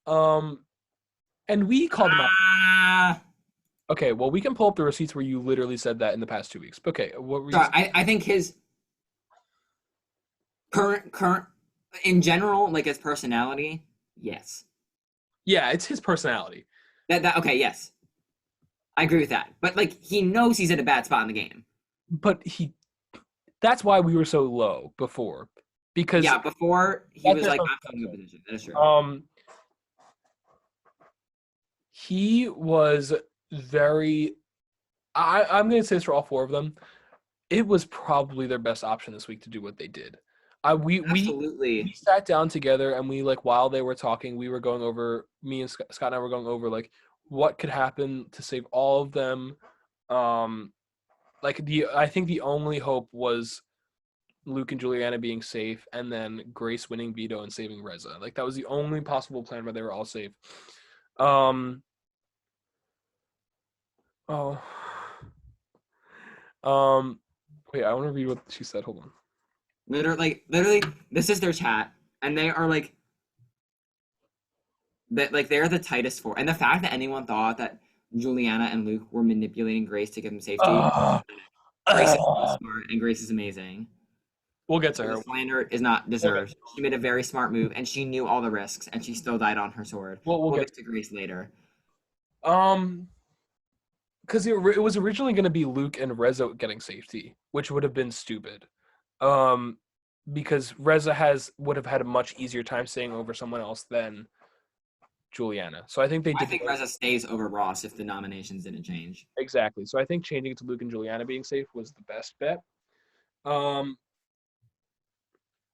And we called him out. Okay, well, we can pull up the receipts where you literally said that in the past 2 weeks. Okay, what were you saying? I think his current in general, like his personality, yes. Yeah, it's his personality. That okay, yes. I agree with that. But like he knows he's in a bad spot in the game. But that's why we were so low before. Because before he was like, I'm in a good position. That is true. He was very I'm gonna say this for all 4 of them. It was probably their best option this week to do what they did. We sat down together and we like while they were talking, we were going over me and Scott and I were going over like what could happen to save all of them. I think the only hope was Luke and Juliana being safe and then Grace winning veto and saving Reza. Like that was the only possible plan where they were all safe. Wait, I want to read what she said. Hold on. Literally, this is their chat, and they are like, that like they're the tightest 4. And the fact that anyone thought that Juliana and Luke were manipulating Grace to give them safety, Grace is so smart, and Grace is amazing. We'll get to her. The slander is not deserved. She made a very smart move, and she knew all the risks, and she still died on her sword. We'll get to Grace later. Because it was originally going to be Luke and Reza getting safety, which would have been stupid. Because Reza would have had a much easier time staying over someone else than Juliana. So I think Reza stays over Ross if the nominations didn't change. Exactly. So I think changing it to Luke and Juliana being safe was the best bet.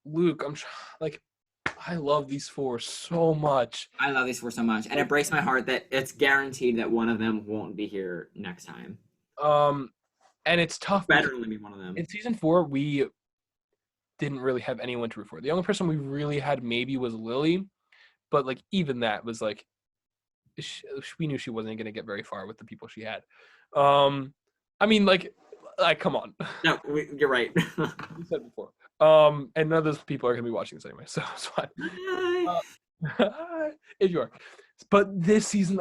Luke, I love these 4 so much. I love these 4 so much. And it breaks my heart that it's guaranteed that one of them won't be here next time. And it's tough. Better only be one of them. In season 4, we didn't really have anyone to root for. The only person we really had maybe was Lily. But like even that was like, we knew she wasn't going to get very far with the people she had. I mean, like like, come on. No, you're right. You said before. And none of those people are gonna be watching this anyway, so it's fine. If you are. But this season,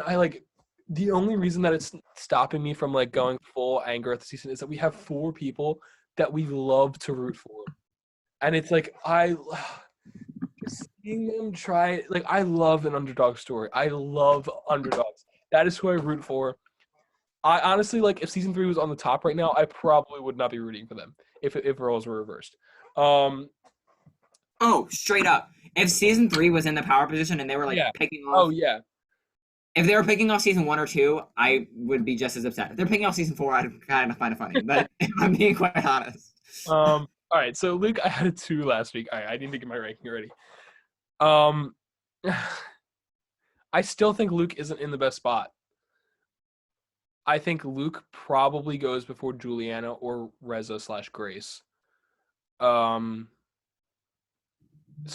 the only reason that it's stopping me from like going full anger at the season is that we have 4 people that we love to root for. And it's like just seeing them try, like, I love an underdog story. I love underdogs. That is who I root for. I honestly, like, if season 3 was on the top right now, I probably would not be rooting for them if roles were reversed. Oh, straight up. If season 3 was in the power position and they were like picking off, Oh yeah. if they were picking off season 1 or 2, I would be just as upset. If they're picking off season 4, I'd kind of find it funny. But if I'm being quite honest. All right. So Luke, I had a 2 last week. I need to get my ranking ready. I still think Luke isn't in the best spot. I think Luke probably goes before Juliana or Reza/Grace. So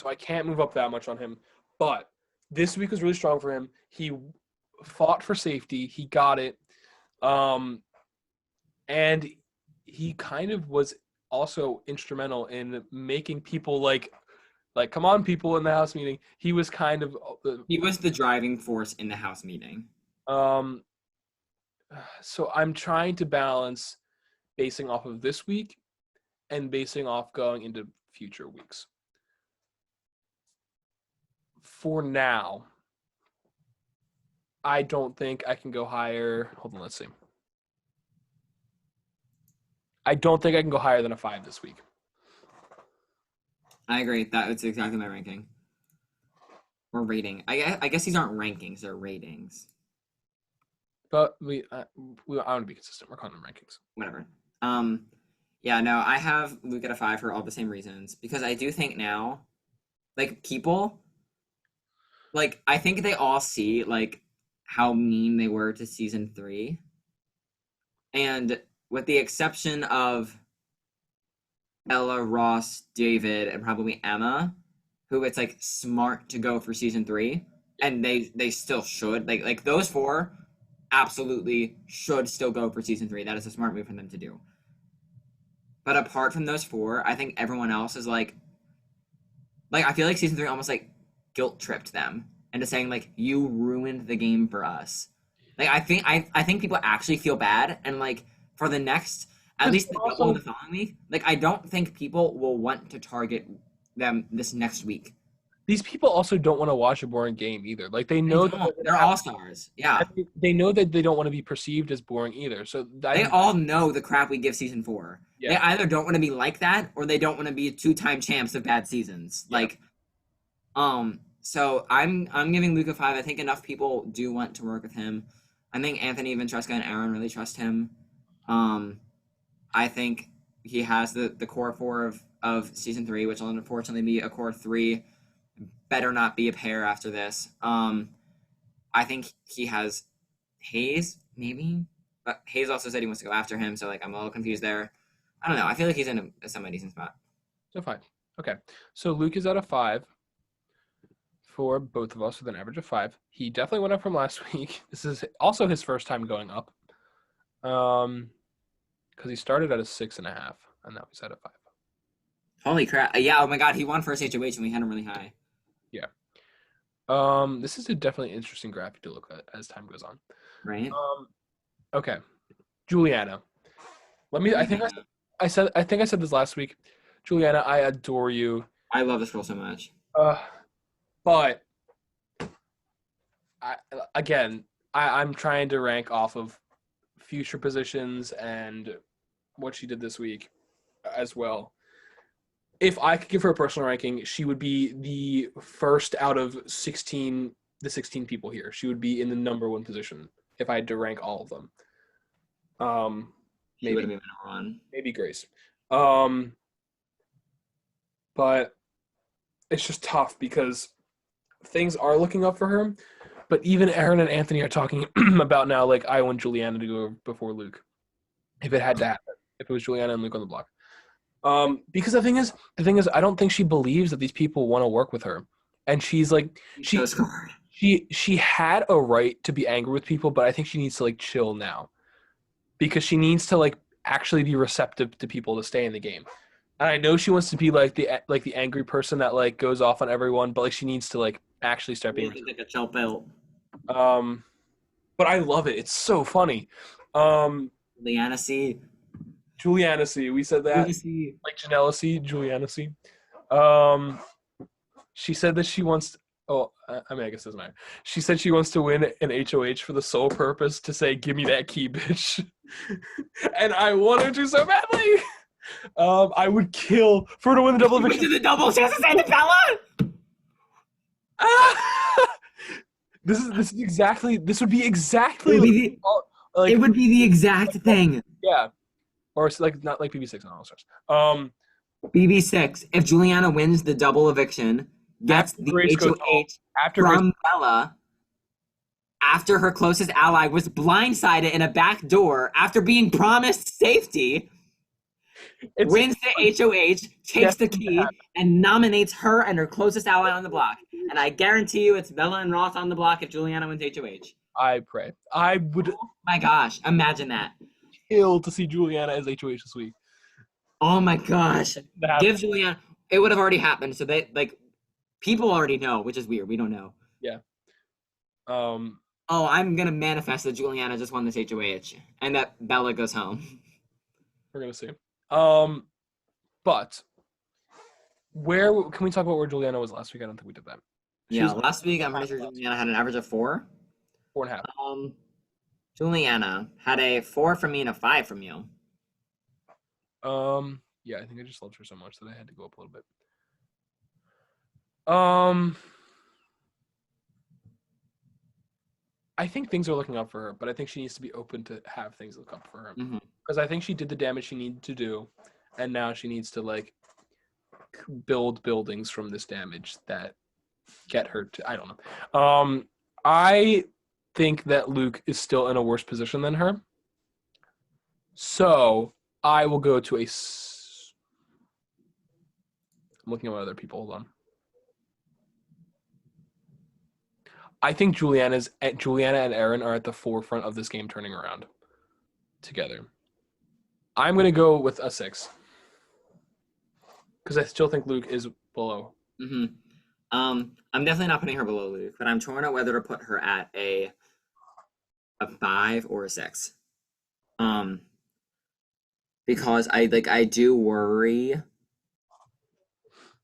I can't move up that much on him. But this week was really strong for him. He fought for safety. He got it. And he kind of was also instrumental in making people like, come on, people in the house meeting. He was kind of He was the driving force in the house meeting. So I'm trying to balance basing off of this week and basing off going into future weeks. For now, I don't think I can go higher. Hold on, let's see. I don't think I can go higher than a 5 this week. I agree. That's exactly my ranking. Or rating. I guess these aren't rankings, they're ratings. But I want to be consistent. We're calling them rankings. Whatever. Yeah, no, I have Luke at a 5 for all the same reasons. Because I do think now, like, people, like, I think they all see, like, how mean they were to season 3. And with the exception of Ella, Ross, David, and probably Emma, who it's, like, smart to go for season 3, and they still should. Like those 4 absolutely should still go for season 3. That is a smart move for them to do. But apart from those 4, I think everyone else is like I feel like season 3 almost like guilt tripped them into saying like, you ruined the game for us. Like I think people actually feel bad, and like for the next, at least the following week, like I don't think people will want to target them this next week. These people also don't want to watch a boring game either. Like they know they're all stars. Yeah, they know that they don't want to be perceived as boring either. So they all know the crap we give season 4. Yeah. They either don't want to be like that, or they don't want to be 2-time champs of bad seasons. Yeah. Like, so I'm giving Luke a 5. I think enough people do want to work with him. I think Anthony Ventresca and Aaron really trust him. I think he has the core 4 of season 3, which will unfortunately be a core 3. Better not be a pair after this. I think he has Hayes, maybe? But Hayes also said he wants to go after him, so like I'm a little confused there. I don't know. I feel like he's in a semi-decent spot. So fine. Okay. So Luke is at a 5 for both of us with an average of 5. He definitely went up from last week. This is also his first time going up. Because he started at a 6.5, and now he's at a 5. Holy crap. Yeah, oh my god, he won first HOH and we had him really high. Yeah. This is a definitely interesting graphic to look at as time goes on. Right. Okay. Juliana. I think I said this last week. Juliana, I adore you. I love this girl so much. But I'm trying to rank off of future positions and what she did this week as well. If I could give her a personal ranking, she would be the first out of the 16 people here. She would be in the number 1 position if I had to rank all of them. She would have been number 1. Maybe Grace. But it's just tough because things are looking up for her. But even Aaron and Anthony are talking about now, like, I want Juliana to go before Luke. If it had to happen. If it was Juliana and Luke on the block. Because the thing is, I don't think she believes that these people want to work with her. And she's like, she had a right to be angry with people, but I think she needs to, like, chill now. Because she needs to, like, actually be receptive to people to stay in the game. And I know she wants to be like the angry person that like goes off on everyone, but like she needs to like actually start being Like a chill pill. but I love it. It's so funny. Liana C. Juliana C. We said that. Liana C. Like Janela C. Juliana C. She said that she wants. Oh, I mean, I guess it doesn't matter. She said she wants to win an HOH for the sole purpose to say, "Give me that key, bitch," and I want her to so badly. I would kill for her to win the double eviction. To the double. She has to say the Bella. This is exactly. This would be exactly. It would be the exact thing. Yeah, or it's like not like BB6 on All Stars. BB6. If Juliana wins the double eviction, gets After the Grace goes home. HOH from Bella, after her closest ally was blindsided in a back door after being promised safety, wins the HOH, takes the key, and nominates her and her closest ally on the block. And I guarantee you it's Bella and Ross on the block if Juliana wins HOH. I pray. I would. Oh my gosh, imagine that. Kill to see Juliana as HOH this week. Oh my gosh. Give Juliana. It would have already happened. So they like people already know, which is weird. We don't know. Yeah. Oh, I'm gonna manifest that Juliana just won this HOH and that Bella goes home. We're gonna see. But where can we talk about where Juliana was last week? I don't think we did that. Last week I'm pretty sure Juliana had an average of 4. 4.5. Juliana had a 4 from me and a 5 from you. Yeah, I think I just loved her so much that I had to go up a little bit. I think things are looking up for her, but I think she needs to be open to have things look up for her. Because I think she did the damage she needed to do, and now she needs to like build buildings from this damage that get her to. I don't know. I think that Luke is still in a worse position than her, so I will go to a. I'm looking at what other people. Hold on. I think Juliana and Erin are at the forefront of this game turning around together. I'm going to go with a 6. Because I still think Luke is below. I'm definitely not putting her below Luke, but I'm torn on whether to put her at a 5 or a 6. Because I do worry.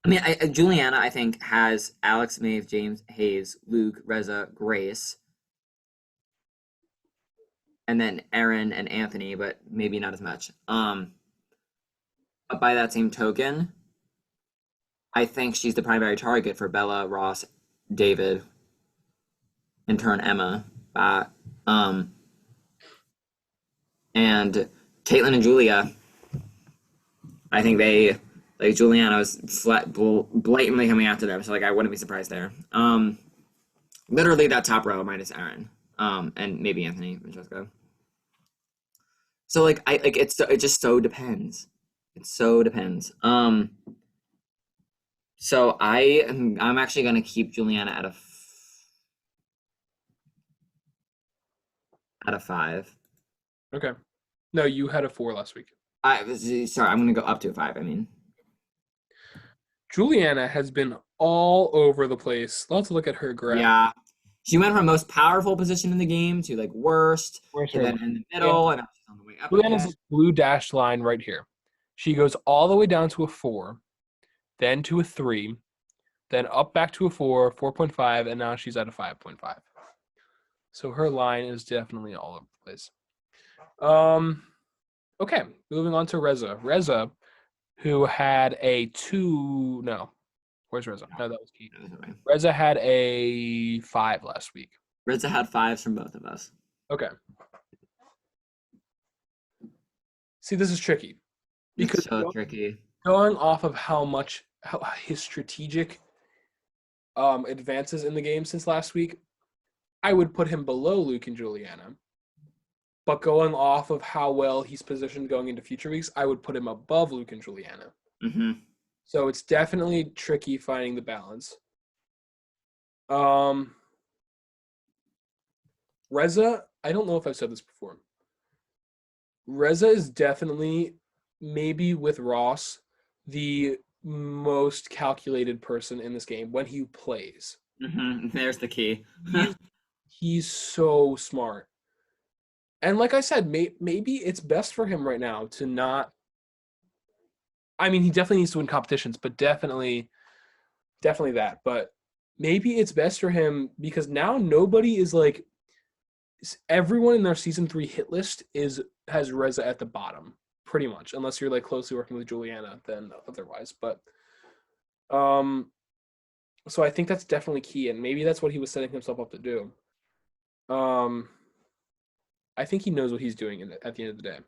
I mean, Juliana, I think, has Alex, Maeve, James, Hayes, Luke, Reza, Grace, and then Erin and Anthony, but maybe not as much. But by that same token, I think she's the primary target for Bella, Ross, David, in turn Emma, and Caitlin and Julia. I think they. Like Juliana was blatantly coming after them, so like I wouldn't be surprised there. Literally that top row minus Erin, and maybe Anthony Francesco. So like it just so depends. It so depends. So I'm actually gonna keep Juliana at a 5. Okay. No, you had a 4 last week. Sorry, I'm gonna go up to a 5. I mean. Juliana has been all over the place. Let's look at her graph. Yeah. She went from most powerful position in the game to like worst, and then in the middle, and she's on the way up. Juliana's this blue dashed line right here. She goes all the way down to a 4, then to a 3, then up back to a 4, 4.5, and now she's at a 5.5. So her line is definitely all over the place. Okay, moving on to Reza. Reza, who had a 2. No, where's Reza? No, that was Keith. Reza had a 5 last week. Reza had 5s from both of us. Okay. See, this is tricky. Because it's so tricky. Going off of how his strategic advances in the game since last week, I would put him below Luke and Juliana. But going off of how well he's positioned going into future weeks, I would put him above Luke and Juliana. So it's definitely tricky finding the balance. Reza, I don't know if I've said this before. Reza is definitely, maybe with Ross, the most calculated person in this game when he plays. There's the key. He's he's so smart. And like I said, maybe it's best for him right now to not. I mean, he definitely needs to win competitions, but definitely that. But maybe it's best for him because now nobody is like everyone in their season 3 hit list has Reza at the bottom, pretty much, unless you're like closely working with Juliana, then otherwise. But so I think that's definitely key, and maybe that's what he was setting himself up to do. I think he knows what he's doing at the end of the day.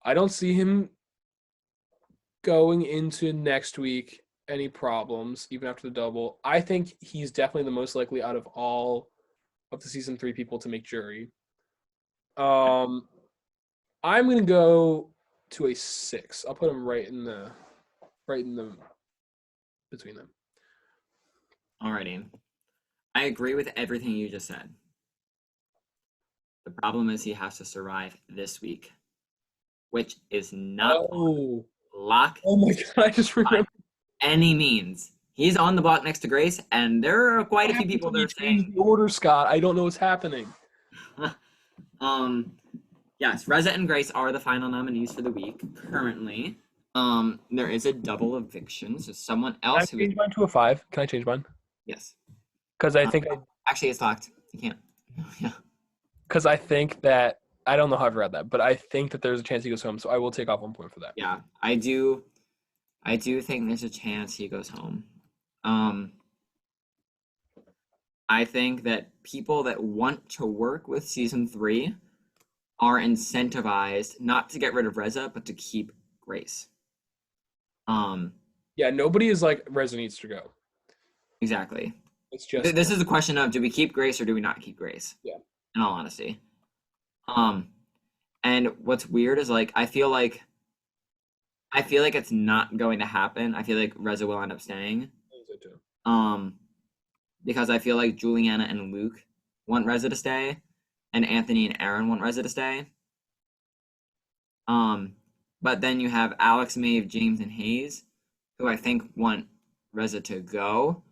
I don't see him going into next week any problems, even after the double. I think he's definitely the most likely out of all of the season 3 people to make jury. I'm gonna go to a 6. I'll put him right in the between them. Alrighty. I agree with everything you just said. The problem is he has to survive this week, which is not lock Oh my god! I just remembered. any means. He's on the block next to Grace, and there are quite a few people that are saying the order, Scott. I don't know what's happening. Yes, Reza and Grace are the final nominees for the week currently. There is a double eviction, so someone else Can I change mine to a 5? Can I change mine? Yes. Because I think actually it's locked. You can't. Yeah. Because I think that I don't know how I've read that, but I think that there's a chance he goes home, so I will take off 1 point for that. Yeah, I do think there's a chance he goes home. I think that people that want to work with season 3 are incentivized not to get rid of Reza, but to keep Grace. Yeah, nobody is like Reza needs to go. Exactly. It's just this is a question of do we keep Grace or do we not keep Grace? Yeah. In all honesty. And what's weird is like I feel like it's not going to happen. I feel like Reza will end up staying. Because I feel like Juliana and Luke want Reza to stay, and Anthony and Aaron want Reza to stay. But then you have Alex, Maeve, James, and Hayes, who I think want Reza to go.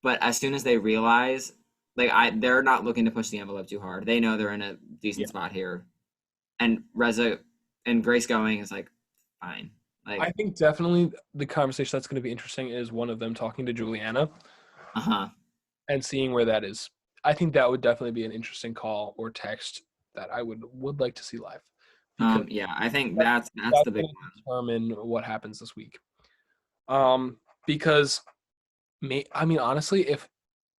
But as soon as they realize, they're not looking to push the envelope too hard. They know they're in a decent spot here, and Reza and Grace going is like fine. Like I think definitely the conversation that's going to be interesting is one of them talking to Juliana, and seeing where that is. I think that would definitely be an interesting call or text that I would like to see live. Yeah, I think that's the big one. Determine what happens this week. Because I mean, honestly, if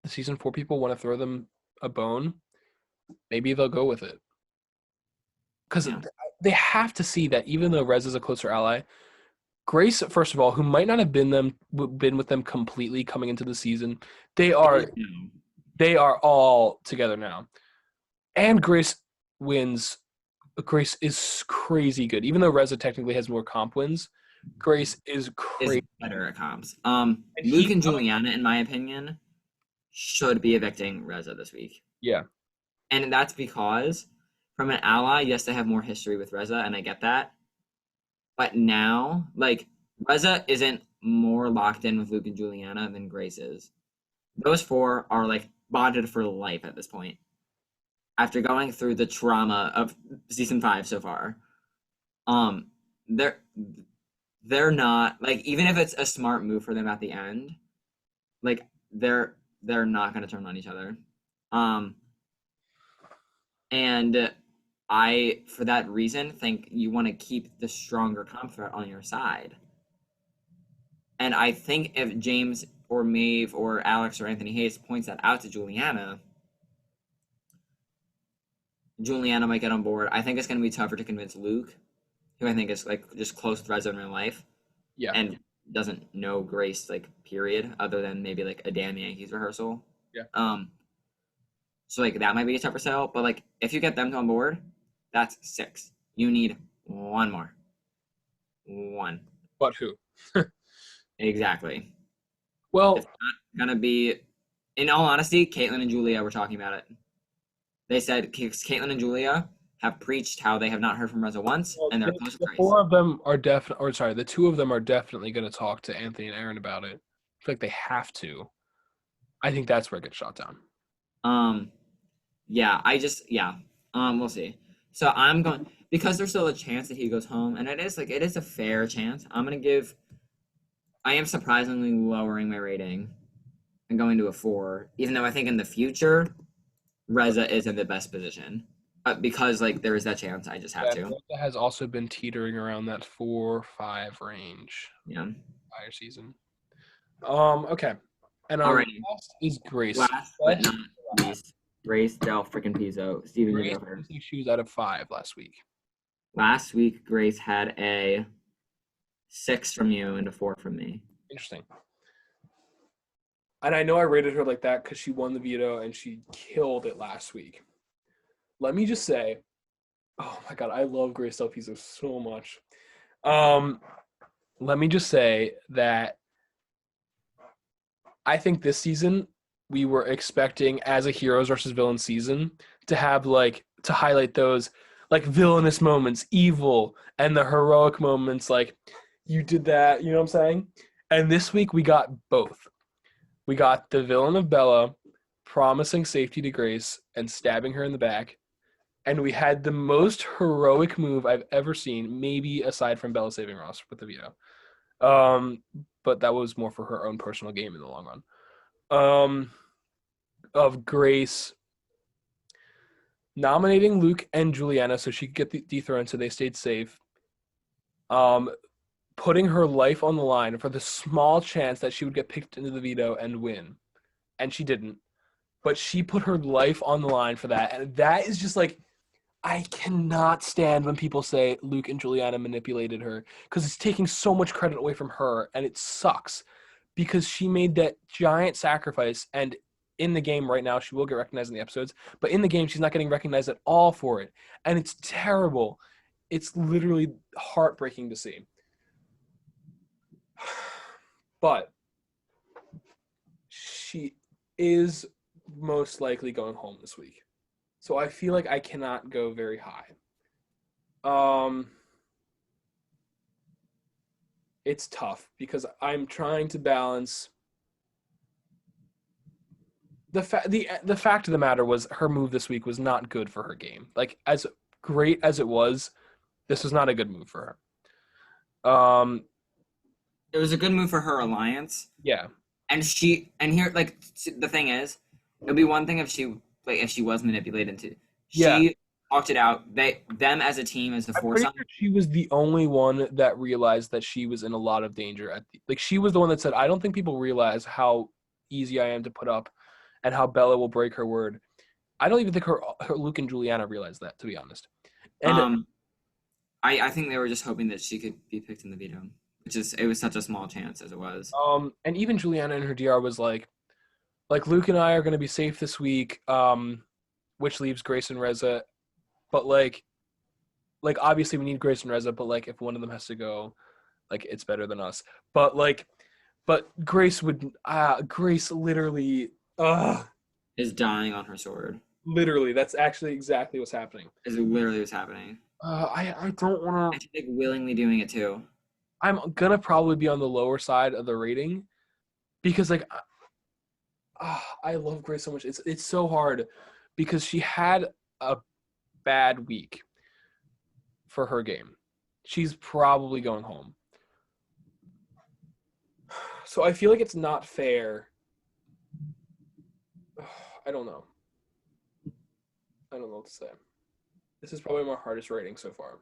the season 4 people want to throw them a bone, maybe they'll go with it. Because they have to see that even though Rez is a closer ally, Grace, first of all, who might not have been with them completely coming into the season, they are all together now. And Grace wins. Grace is crazy good. Even though Reza technically has more comp wins, Grace is crazy. Is better at comps. Luke and Juliana, in my opinion, should be evicting Reza this week. Yeah. And that's because from an ally, yes, they have more history with Reza, and I get that. But now, like, Reza isn't more locked in with Luke and Juliana than Grace is. Those 4 are, like, bonded for life at this point. After going through the trauma of season 5 so far. They're not, like, even if it's a smart move for them at the end, like, they're not going to turn on each other. And I, for that reason, think you want to keep the stronger comp threat on your side. And I think if James or Maeve or Alex or Anthony Hayes points that out to Juliana might get on board. I think it's going to be tougher to convince Luke, who I think is like just close with Reza in real life. Yeah. And doesn't know Grace, like, period, other than maybe like a damn Yankees rehearsal. Yeah. So like that might be a tougher sell, but like if you get them on board, that's 6. You need 1 more. 1. But who? Exactly. Well, it's not gonna be. In all honesty, Caitlin and Julia were talking about it. They said Caitlin and Julia have preached how they have not heard from Reza once, Well, and they're the, close with the Grace. four of them are definitely, or sorry, the two of them are definitely going to talk to Anthony and Aaron about it. I feel like they have to. I think that's where it gets shot down. Yeah, we'll see. So I'm going because there's still a chance that he goes home, and it is a fair chance. I am surprisingly lowering my rating and going to a 4, even though I think in the future Reza is in the best position. But because there is that chance, I just have to. Reza has also been teetering around that 4-5 range Yeah. entire season. Okay. And our Alrighty. last is Grace. Last but not least, Grace Del freaking Pizzo. Steven, you Grace go first. she was out of 5 last week. Last week, Grace had a 6 from you and a 4 from me. Interesting. And I know I rated her like that because she won the veto and she killed it last week. Let me just say, oh my God, I love Grace Del Pizzo so much. Let me just say that I think this season we were expecting, as a heroes versus villains season, to have to highlight those villainous moments, evil, and the heroic moments, you did that, you know what I'm saying? And this week we got both. We got the villain of Bella promising safety to Grace and stabbing her in the back. And we had the most heroic move I've ever seen, maybe aside from Bella saving Ross with the veto. But that was more for her own personal game in the long run. Of Grace nominating Luke and Juliana so she could get dethroned so they stayed safe. Putting her life on the line for the small chance that she would get picked into the veto and win. And she didn't. But she put her life on the line for that. And that is just I cannot stand when people say Luke and Juliana manipulated her because it's taking so much credit away from her, and it sucks because she made that giant sacrifice, and in the game right now she will get recognized in the episodes, but in the game she's not getting recognized at all for it, and it's terrible. It's literally heartbreaking to see. But she is most likely going home this week. So I feel like I cannot go very high. It's tough because I'm trying to balance the fact of the matter was her move this week was not good for her game. As great as it was, this was not a good move for her. It was a good move for her alliance. Yeah. And here the thing is, it would be one thing if she was manipulated to. She talked it out. Them as a team, as a foursome. Sure she was the only one that realized that she was in a lot of danger. She was the one that said, "I don't think people realize how easy I am to put up, and how Bella will break her word." I don't even think her Luke and Juliana realized that, to be honest. And I think they were just hoping that she could be picked in the veto, it was such a small chance as it was. And even Juliana in her DR was like Luke and I are going to be safe this week, which leaves Grace and Reza. But obviously we need Grace and Reza, but if one of them has to go, it's better than us. But Grace Grace literally is dying on her sword. Literally, that's actually exactly what's happening. Is literally what's happening. I don't want to. And she's willingly doing it too. I'm gonna probably be on the lower side of the rating because I love Grace so much. It's so hard because she had a bad week for her game. She's probably going home. So I feel like it's not fair. I don't know. I don't know what to say. This is probably my hardest rating so far.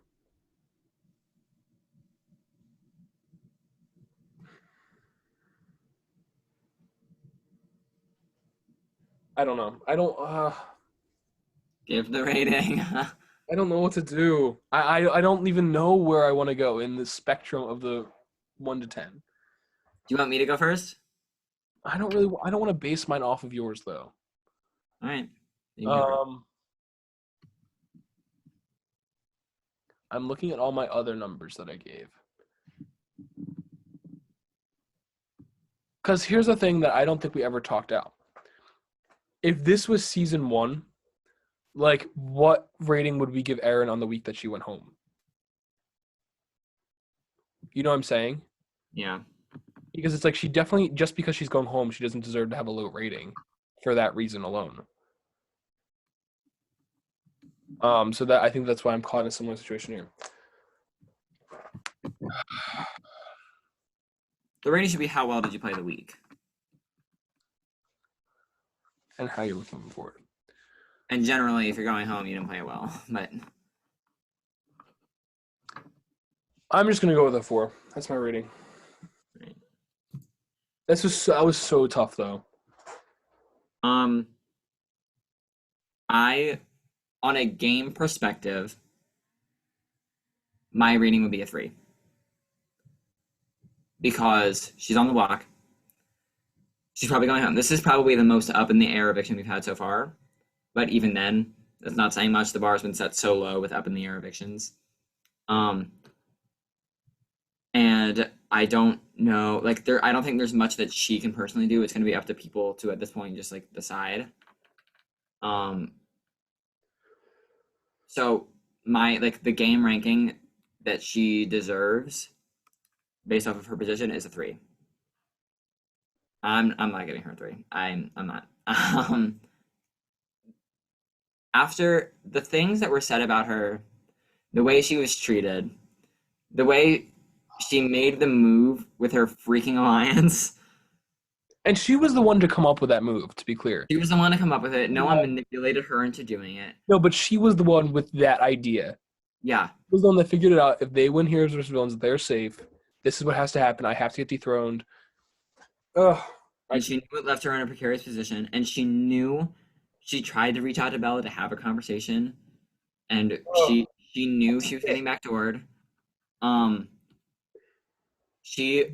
I don't know. I don't give the rating. I don't know what to do. I don't even know where I want to go in the spectrum of the 1 to 10. Do you want me to go first? I don't want to base mine off of yours though. All right. I'm looking at all my other numbers that I gave. Because here's the thing that I don't think we ever talked out. If this was season 1, Like, what rating would we give Erin on the week that she went home? You know what I'm saying? Yeah. Because it's like she definitely, just because she's going home, she doesn't deserve to have a low rating for that reason alone. So that I think that's why I'm caught in a similar situation here. The rating should be how well did you play the week? And how you're looking forward. And generally, if you're going home, you didn't play it well. But I'm just gonna go with a 4. That's my rating. Right. That was so tough though. I, on a game perspective, my rating would be a 3. Because she's on the block. She's probably going home. This is probably the most up in the air eviction we've had so far. But even then, that's not saying much. The bar has been set so low with up in the air evictions. And I don't know, like I don't think there's much that she can personally do. It's gonna be up to people to at this point just like decide. So my the game ranking that she deserves based off of her position is a 3. I'm not giving her a 3. I'm not. After the things that were said about her, the way she was treated, the way she made the move with her freaking alliance. And she was the one to come up with that move, to be clear. She was the one to come up with it. No one manipulated her into doing it. No, but she was the one with that idea. Yeah. She was the one that figured it out. If they win Heroes vs. Villains, they're safe. This is what has to happen. I have to get dethroned. Ugh. And she knew it left her in a precarious position. And she tried to reach out to Bella to have a conversation. And she knew she was getting backdoored. She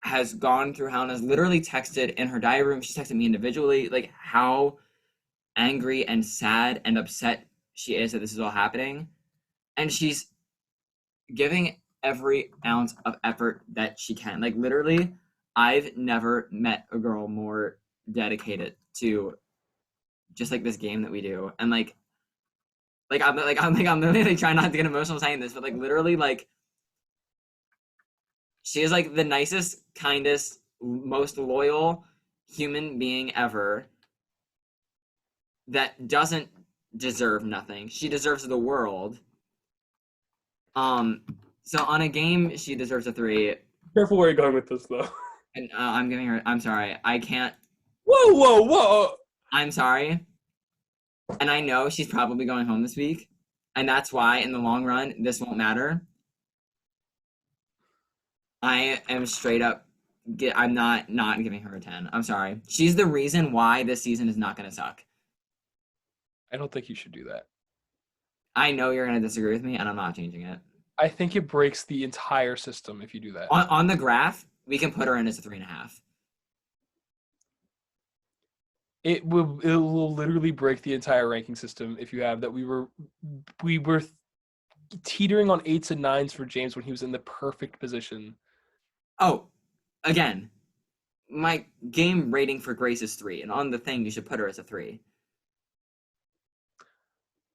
has gone through hell and has literally texted in her diary room. She's texted me individually, like how angry and sad and upset she is that this is all happening. And she's giving every ounce of effort that she can. Like literally, I've never met a girl more dedicated to just like this game that we do. And I'm literally trying not to get emotional saying this, but like literally like she is like the nicest, kindest, most loyal human being ever that doesn't deserve nothing. She deserves the world. So on a game, she deserves a 3. Careful where you're going with this, though. And I'm giving her. I'm sorry. I can't. Whoa! I'm sorry. And I know she's probably going home this week, and that's why in the long run this won't matter. I am straight up. I'm not giving her a 10. I'm sorry. She's the reason why this season is not going to suck. I don't think you should do that. I know you're going to disagree with me, and I'm not changing it. I think it breaks the entire system if you do that. On the graph, we can put her in as a 3.5. It will literally break the entire ranking system if you have that. We were teetering on 8s and 9s for James when he was in the perfect position. Oh, again, my game rating for Grace is 3, and on the thing you should put her as a 3.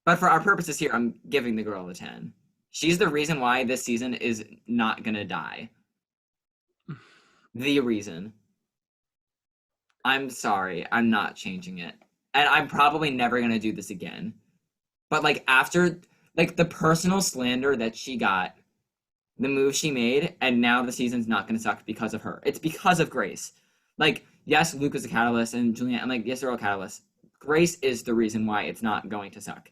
But for our purposes here, I'm giving the girl a 10. She's the reason why this season is not gonna die. The reason. I'm sorry, I'm not changing it. And I'm probably never gonna do this again. But like after like the personal slander that she got, the move she made, and now the season's not gonna suck because of her. It's because of Grace. Like, yes, Luke is a catalyst and Julianne, and like yes, they're all catalysts. Grace is the reason why it's not going to suck.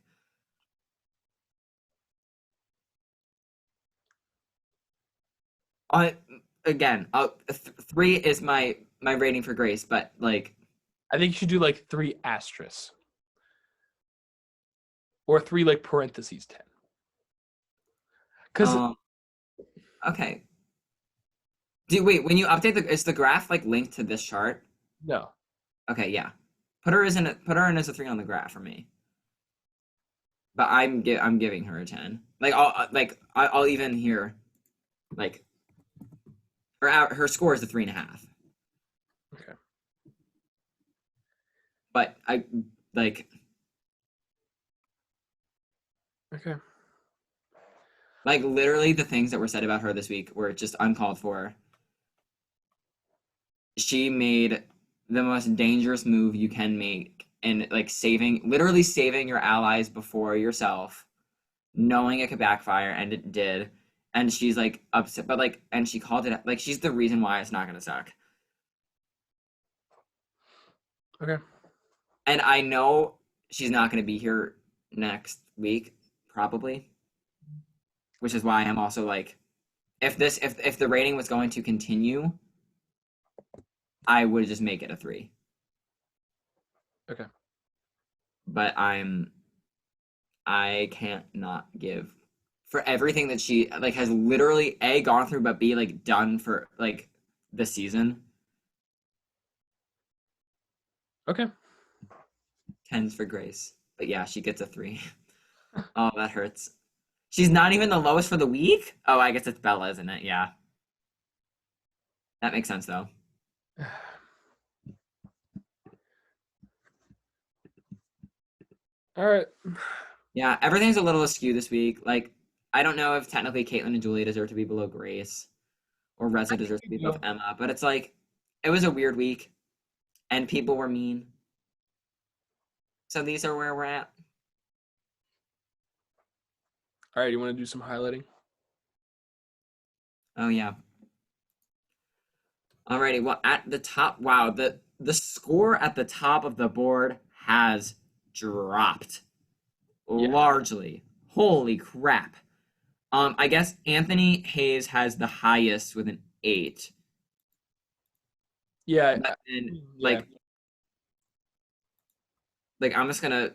Again, 3 is my rating for Grace, but like I think you should do like 3 asterisks. Or 3 like parentheses 10. Because okay. Wait, when you update is the graph like linked to this chart? no. Okay, yeah. Put her in as a 3 on the graph for me. But I'm giving her a 10. Like I'll even here like her score is a 3.5. Okay. But I like Okay. Like literally the things that were said about her this week were just uncalled for. She made the most dangerous move you can make and like literally saving your allies before yourself, knowing it could backfire, and it did. And she's like upset, but like, and she called it like she's the reason why it's not gonna suck. Okay. And I know she's not gonna be here next week, probably, which is why I'm also like, if the rating was going to continue, I would just make it a 3. Okay. But I can't not give for everything that she like has literally A gone through, but B like done for like the season. Okay. 10's for Grace. But yeah, she gets a 3. Oh, that hurts. She's not even the lowest for the week? Oh, I guess it's Bella, isn't it? Yeah. That makes sense though. All right. Yeah, everything's a little askew this week. Like, I don't know if technically Caitlyn and Julia deserve to be below Grace or Reza deserves to be above Emma, but it's like, it was a weird week and people were mean. So these are where we're at. All right. You want to do some highlighting? Oh, yeah. Alrighty, well, at the top, wow, the score at the top of the board has dropped largely. Holy crap. I guess Anthony Hayes has the highest with an 8. Yeah. But then, Yeah. like I'm just gonna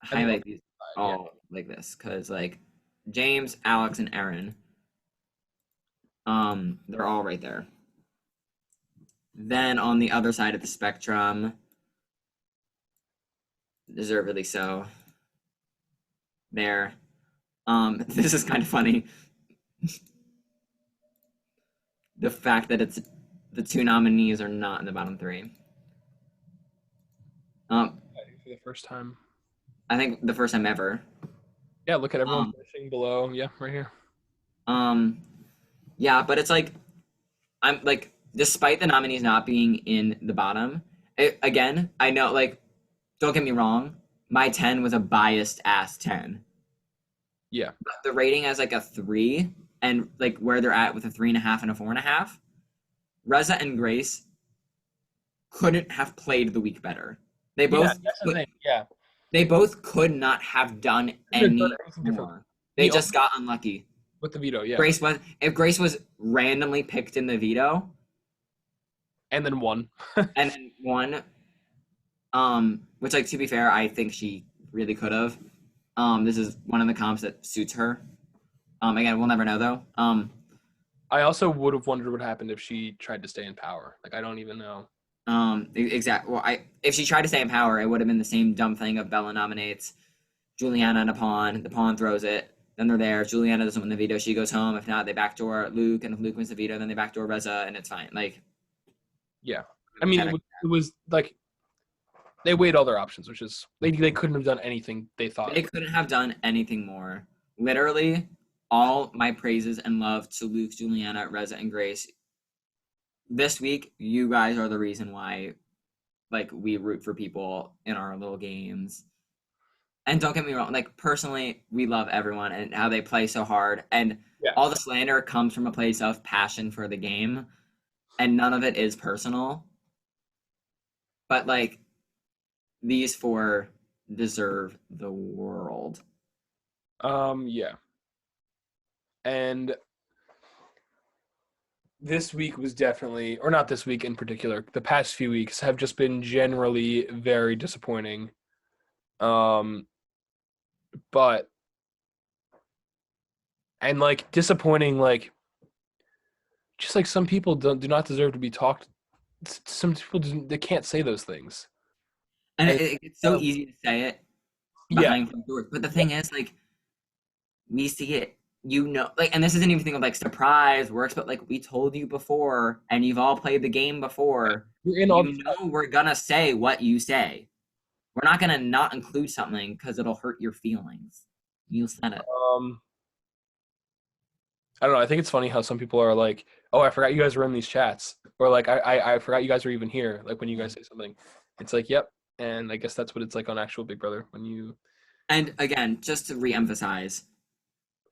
highlight these Yeah. all like this, because like James, Alex, and Aaron, they're all right there. Then on the other side of the spectrum, deservedly so, there. This is kind of funny. The fact that it's the 2 nominees are not in the bottom 3. For the first time. I think the first time ever. Yeah. Look at everyone finishing below. Yeah. Right here. Yeah, but it's like, I'm like, despite the nominees not being in the bottom, again, I know, like, don't get me wrong, my 10 was a biased ass 10. Yeah. But the rating as like a 3, and like where they're at with a 3.5 and a 4.5, Reza and Grace couldn't have played the week better. They both That's the thing. Yeah. They both could not have done any more. They just got unlucky with the veto. Yeah. If Grace was randomly picked in the veto, and then won, which, like, to be fair, I think she really could have. This is one of the comps that suits her. Again, we'll never know though. I also would have wondered what happened if she tried to stay in power. Like, I don't even know. Exactly. Well, if she tried to stay in power, it would have been the same dumb thing of Bella nominates Juliana and a pawn. The pawn throws it. Then they're there. Juliana doesn't win the veto. She goes home. If not, they backdoor Luke, and if Luke wins the veto, then they backdoor Reza, and it's fine. Like, yeah. I mean, it was like they weighed all their options, which is they couldn't have done anything they thought. They couldn't have done anything more. Literally, all my praises and love to Luke, Juliana, Reza, and Grace. This week, you guys are the reason why, like, we root for people in our little games. And don't get me wrong, like, personally, we love everyone and how they play so hard. And all the slander comes from a place of passion for the game. And none of it is personal. But, like, these 4 deserve the world. Yeah. And this week was definitely, or not this week in particular, the past few weeks have just been generally very disappointing. But, and like disappointing, like, just like some people do not deserve to be talked. Some people they can't say those things. And it's so easy to say it behind closed doors. But the thing is, like, we see it, like, and this isn't even thinking of like surprise works, but like we told you before, and you've all played the game before. We're gonna say what you say. We're not gonna not include something because it'll hurt your feelings. You said it. I don't know. I think it's funny how some people are like, "Oh, I forgot you guys were in these chats," or like, I forgot you guys were even here." Like when you guys say something, it's like, "Yep." And I guess that's what it's like on actual Big Brother when you. And again, just to re-emphasize,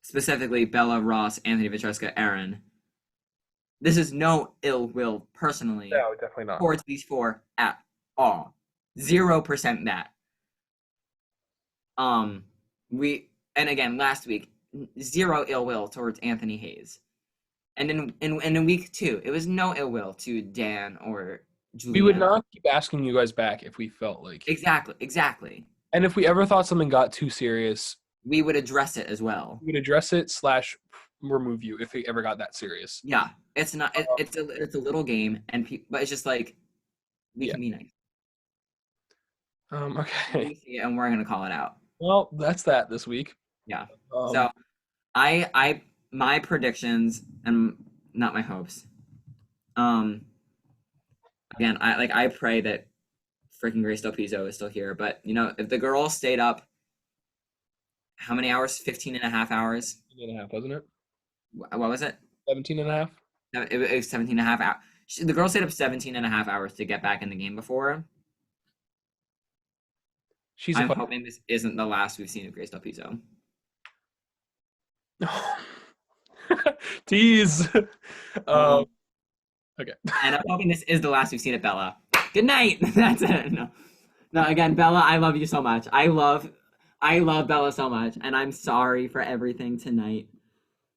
specifically Bella, Ross, Anthony Vitresca, Aaron, this is no ill will personally No, definitely not. towards these four at all. 0% that. We and again last week, zero ill will towards Anthony Hayes. And in week 2, it was no ill will to Dan or Julia. We would not keep asking you guys back if we felt like. Exactly. And if we ever thought something got too serious, We would address it as well. we would address it / remove you if it ever got that serious. Yeah, it's not. It's a little game, but it's just like we can be nice. Okay. We see it and we're gonna call it out. Well, that's that this week. Yeah. Um, So, my predictions and not my hopes. Again, I pray that freaking Grace Del Pizzo is still here, but if the girl stayed up, how many hours? 15 and a half hours. 17 and a half, wasn't it? What was it? 17 and a half. It was 17 and a half hours. The girl stayed up 17 and a half hours to get back in the game before. I'm hoping this isn't the last we've seen of Grace Del Pizzo. Tease. Okay. And I'm hoping this is the last we've seen of Bella. Good night. That's it. No, again, Bella, I love you so much. I love Bella so much, and I'm sorry for everything tonight.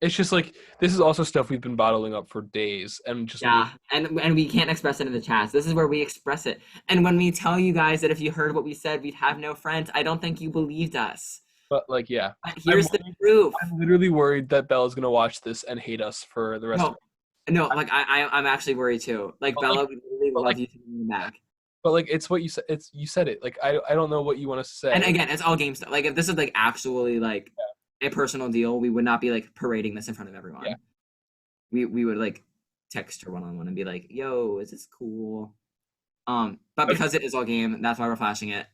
It's just like this is also stuff we've been bottling up for days, and just and we can't express it in the chats. This is where we express it. And when we tell you guys that if you heard what we said, we'd have no friends, I don't think you believed us. But like, yeah. But here's the proof. I'm literally worried that Bella's gonna watch this and hate us for the rest of it. No, like I'm actually worried too. Like But Bella would really love you to bring back. But like, it's what you said. You said it. Like I don't know what you want to say. And again, it's all game stuff. Like if this is like actually like a personal deal, we would not be like parading this in front of everyone. Yeah. We would like text her one-on-one and be like, "Yo, is this cool?" But because it is all game, that's why we're flashing it.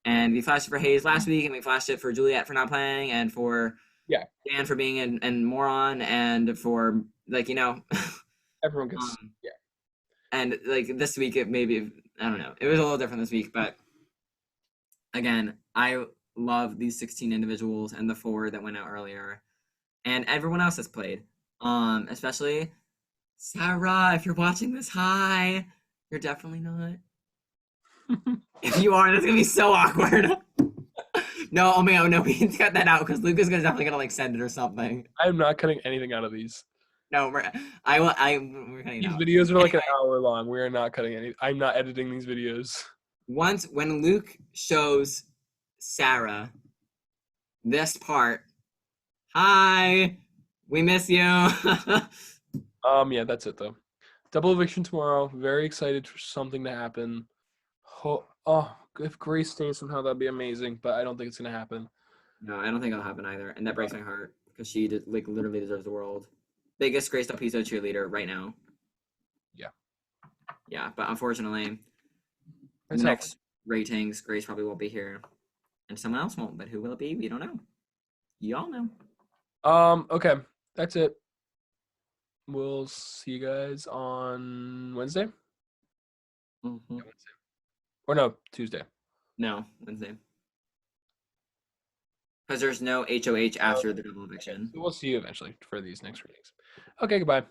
And we flashed it for Hayes last week, and we flashed it for Juliet for not playing, and for Dan for being a moron, and for like everyone gets And like this week, it maybe I don't know. It was a little different this week, but again, I love these 16 individuals and the 4 that went out earlier, and everyone else has played. Especially Sarah. If you're watching this, hi. You're definitely not. If you are, that's gonna be so awkward. No, oh my god, no, we can cut that out because Luke is definitely gonna like send it or something. I'm not cutting anything out of these. No, we're cutting These out. videos are like an hour long. We are not cutting any. I'm not editing these videos. When Luke shows Sarah this part, hi, we miss you. Yeah, that's it though. Double eviction tomorrow. Very excited for something to happen. If Grace stays somehow, that'd be amazing. But I don't think it's gonna happen. No, I don't think it'll happen either, and that breaks my heart because she literally deserves the world. Biggest Grace Del Pizzo cheerleader right now. Yeah, but unfortunately, next ratings, Grace probably won't be here, and someone else won't. But who will it be? We don't know. Y'all know. Okay, that's it. We'll see you guys on Wednesday. Mm-hmm. Wednesday. Or no, Tuesday. No, Wednesday. Because there's no HOH after the double eviction. So we'll see you eventually for these next readings. Okay, goodbye.